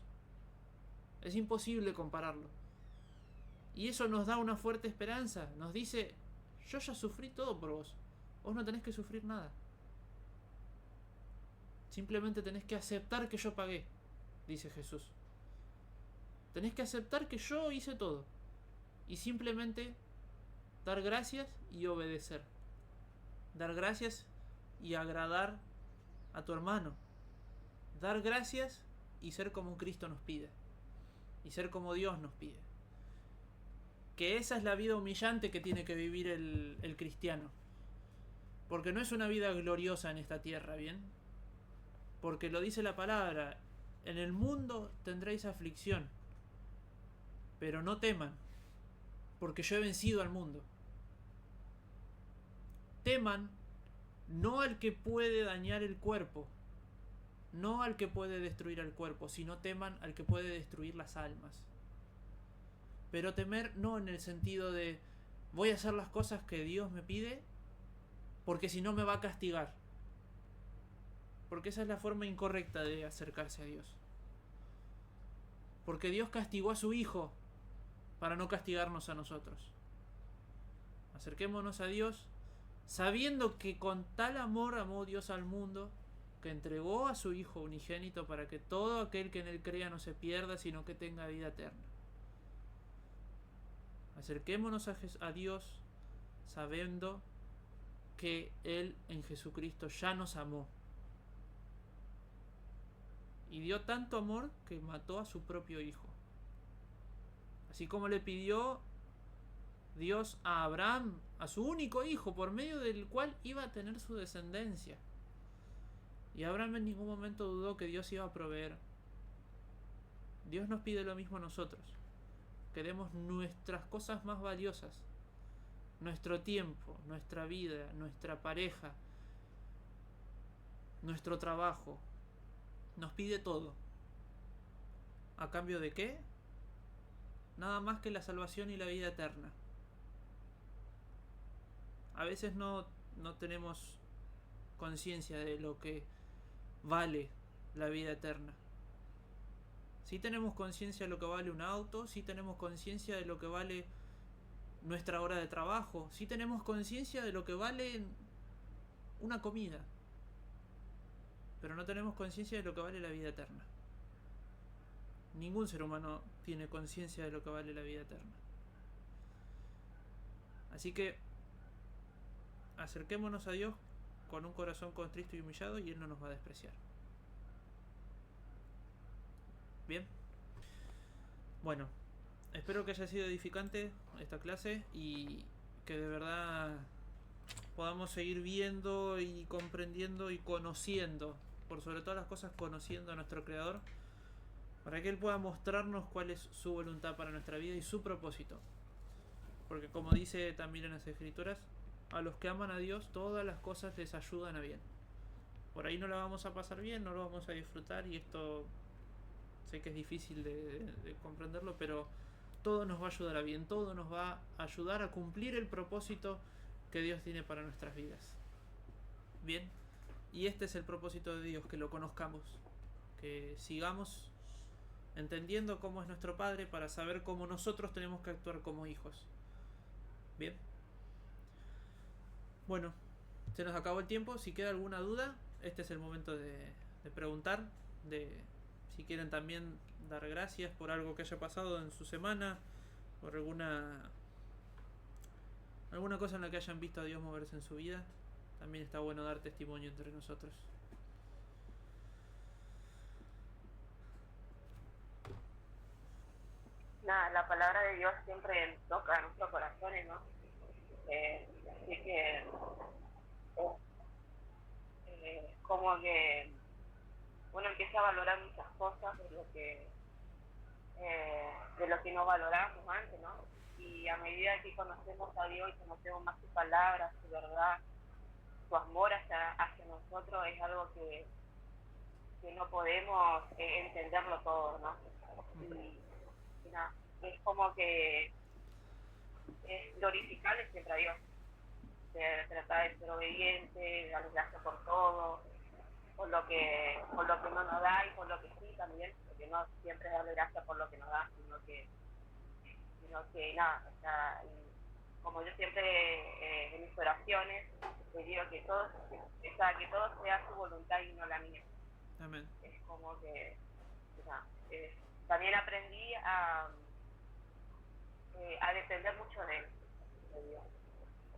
Es imposible compararlo. Y eso nos da una fuerte esperanza. Nos dice, yo ya sufrí todo por vos. Vos no tenés que sufrir nada. Simplemente tenés que aceptar que yo pagué, dice Jesús. Tenés que aceptar que yo hice todo. Y simplemente dar gracias y obedecer. Dar gracias y agradar a tu hermano. Dar gracias y ser como Cristo nos pide. Y ser como Dios nos pide. Que esa es la vida humillante que tiene que vivir el cristiano. Porque no es una vida gloriosa en esta tierra, ¿bien? Porque lo dice la palabra. En el mundo tendréis aflicción. Pero no teman, porque yo he vencido al mundo. Teman no al que puede dañar el cuerpo, no al que puede destruir el cuerpo, sino teman al que puede destruir las almas. Pero temer no en el sentido de voy a hacer las cosas que Dios me pide, porque si no me va a castigar. Porque esa es la forma incorrecta de acercarse a Dios. Porque Dios castigó a su Hijo para no castigarnos a nosotros. Acerquémonos a Dios sabiendo que con tal amor amó Dios al mundo, que entregó a su Hijo unigénito para que todo aquel que en Él crea no se pierda, sino que tenga vida eterna. Acerquémonos a Dios sabiendo que Él en Jesucristo ya nos amó. Y dio tanto amor que mató a su propio Hijo. Así como le pidió Dios a Abraham, a su único hijo, por medio del cual iba a tener su descendencia. Y Abraham en ningún momento dudó que Dios iba a proveer. Dios nos pide lo mismo a nosotros. Queremos nuestras cosas más valiosas. Nuestro tiempo, nuestra vida, nuestra pareja, nuestro trabajo. Nos pide todo. ¿A cambio de qué? Nada más que la salvación y la vida eterna. A veces no tenemos conciencia de lo que vale la vida eterna. Sí tenemos conciencia de lo que vale un auto, sí tenemos conciencia de lo que vale nuestra hora de trabajo, sí tenemos conciencia de lo que vale una comida, pero no tenemos conciencia de lo que vale la vida eterna. Ningún ser humano tiene conciencia de lo que vale la vida eterna. Así que acerquémonos a Dios con un corazón contrito y humillado y Él no nos va a despreciar. Bien. Bueno, espero que haya sido edificante esta clase y que de verdad podamos seguir viendo y comprendiendo y conociendo, por sobre todas las cosas conociendo a nuestro Creador, para que Él pueda mostrarnos cuál es su voluntad para nuestra vida y su propósito. Porque como dice también en las Escrituras, a los que aman a Dios todas las cosas les ayudan a bien. Por ahí no la vamos a pasar bien, no lo vamos a disfrutar, y esto sé que es difícil de comprenderlo, pero todo nos va a ayudar a bien, todo nos va a ayudar a cumplir el propósito que Dios tiene para nuestras vidas. Bien, y este es el propósito de Dios, que lo conozcamos, que sigamos entendiendo cómo es nuestro Padre para saber cómo nosotros tenemos que actuar como hijos. Bien. Bueno, se nos acabó el tiempo. Si queda alguna duda, este es el momento de preguntar, si quieren también dar gracias por algo que haya pasado en su semana, por alguna cosa en la que hayan visto a Dios moverse en su vida. También está bueno dar testimonio entre nosotros. Nada, la palabra de Dios siempre toca nuestros corazones, ¿no? Así que como que uno empieza a valorar muchas cosas de lo que no valoramos antes, ¿no? Y a medida que conocemos a Dios y conocemos más su palabra, su verdad, su amor hacia nosotros, es algo que no podemos entenderlo todo, ¿no? Y nada, es como que es glorificarle siempre a Dios, tratar de ser obediente, darle gracias por todo, por lo que no nos da y por lo que sí también, porque no siempre es darle gracias por lo que nos da, sino que nada, o sea, como yo siempre en mis oraciones le digo que todo sea su voluntad y no la mía. Amén. Es como que también aprendí a depender mucho de él,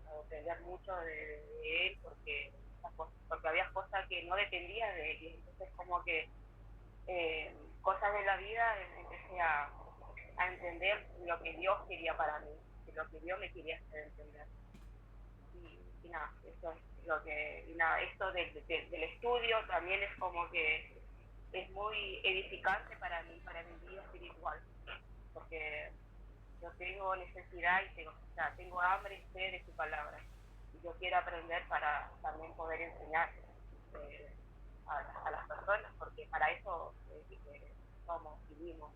a depender mucho de él, porque había cosas que no dependía de él, y entonces como que cosas de la vida empecé a entender lo que Dios quería para mí, lo que Dios me quería hacer entender. Y nada, eso es lo que, y nada, esto del estudio también es como que es muy edificante para mí, para mi vida espiritual, porque yo tengo necesidad y tengo hambre y sed de su palabra, y yo quiero aprender para también poder enseñar a las personas, porque para eso vivimos,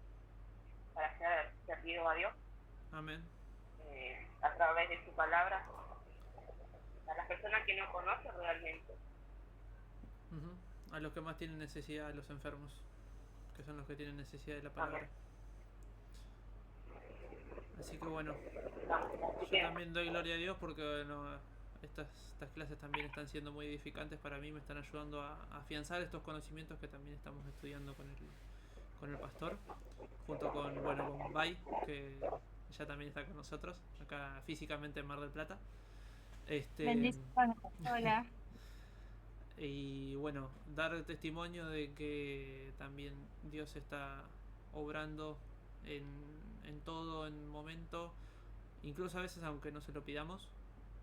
para ser servidos a Dios. Amén. A través de su palabra, a las personas que no conocen realmente. A los que más tienen necesidad, a los enfermos, que son los que tienen necesidad de la palabra. Amén. Así que bueno, Así yo que, también doy gloria a Dios porque bueno, estas clases también están siendo muy edificantes para mí, me están ayudando a afianzar estos conocimientos que también estamos estudiando con el pastor, junto con, bueno, con Bai, que ella también está con nosotros, acá físicamente en Mar del Plata. Bendiciones. Hola. Y bueno, dar testimonio de que también Dios está obrando en todo, en momento, incluso a veces aunque no se lo pidamos.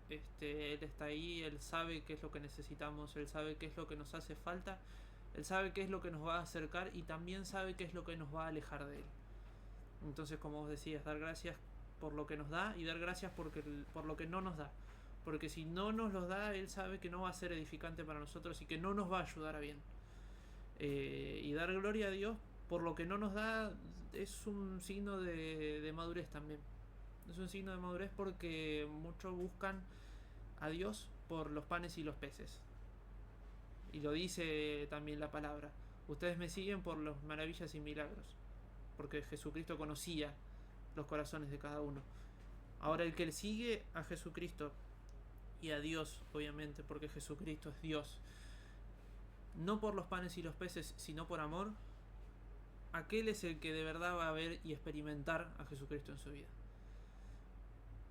Él está ahí, Él sabe qué es lo que necesitamos, Él sabe qué es lo que nos hace falta, Él sabe qué es lo que nos va a acercar y también sabe qué es lo que nos va a alejar de Él. Entonces, como vos decías, dar gracias por lo que nos da y dar gracias por lo que no nos da. Porque si no nos los da, Él sabe que no va a ser edificante para nosotros y que no nos va a ayudar a bien. Y dar gloria a Dios por lo que no nos da es un signo de madurez también. Es un signo de madurez porque muchos buscan a Dios por los panes y los peces. Y lo dice también la palabra. Ustedes me siguen por las maravillas y milagros. Porque Jesucristo conocía los corazones de cada uno. Ahora el que sigue a Jesucristo y a Dios, obviamente, porque Jesucristo es Dios, no por los panes y los peces, sino por amor, aquel es el que de verdad va a ver y experimentar a Jesucristo en su vida.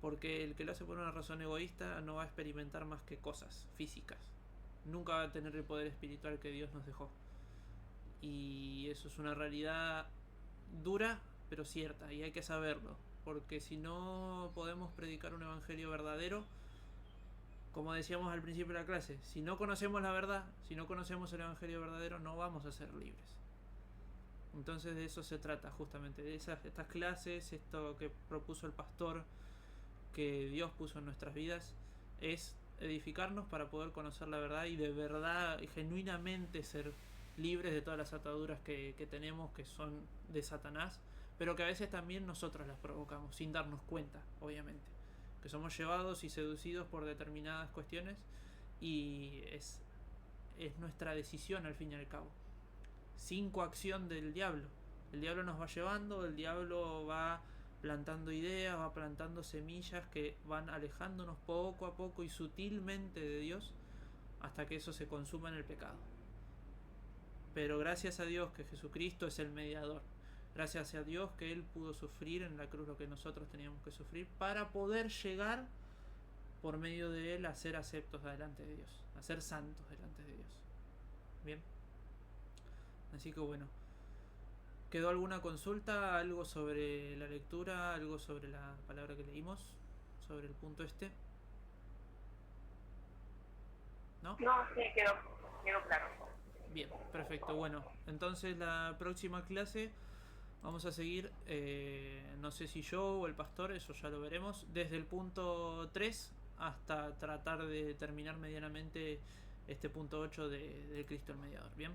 Porque el que lo hace por una razón egoísta no va a experimentar más que cosas físicas. Nunca va a tener el poder espiritual que Dios nos dejó. Y eso es una realidad dura, pero cierta, y hay que saberlo. Porque si no podemos predicar un evangelio verdadero, como decíamos al principio de la clase, si no conocemos la verdad, si no conocemos el evangelio verdadero, no vamos a ser libres. Entonces de eso se trata justamente, de estas clases, esto que propuso el pastor, que Dios puso en nuestras vidas, es edificarnos para poder conocer la verdad y de verdad y genuinamente ser libres de todas las ataduras que tenemos, que son de Satanás, pero que a veces también nosotros las provocamos sin darnos cuenta, obviamente, que somos llevados y seducidos por determinadas cuestiones y es nuestra decisión al fin y al cabo, sin coacción del diablo. El diablo nos va llevando, el diablo va plantando ideas, va plantando semillas que van alejándonos poco a poco y sutilmente de Dios hasta que eso se consuma en el pecado. Pero gracias a Dios que Jesucristo es el mediador. Gracias a Dios que Él pudo sufrir en la cruz lo que nosotros teníamos que sufrir para poder llegar por medio de Él a ser aceptos delante de Dios, a ser santos delante de Dios. Bien. Así que bueno. ¿Quedó alguna consulta? ¿Algo sobre la lectura? ¿Algo sobre la palabra que leímos? ¿Sobre el punto este? ¿No? no, sí, quedó claro. Bien, perfecto. Bueno, entonces la próxima clase vamos a seguir, no sé si yo o el pastor, eso ya lo veremos, desde el punto 3 hasta tratar de terminar medianamente este punto 8 de Cristo el Mediador. Bien.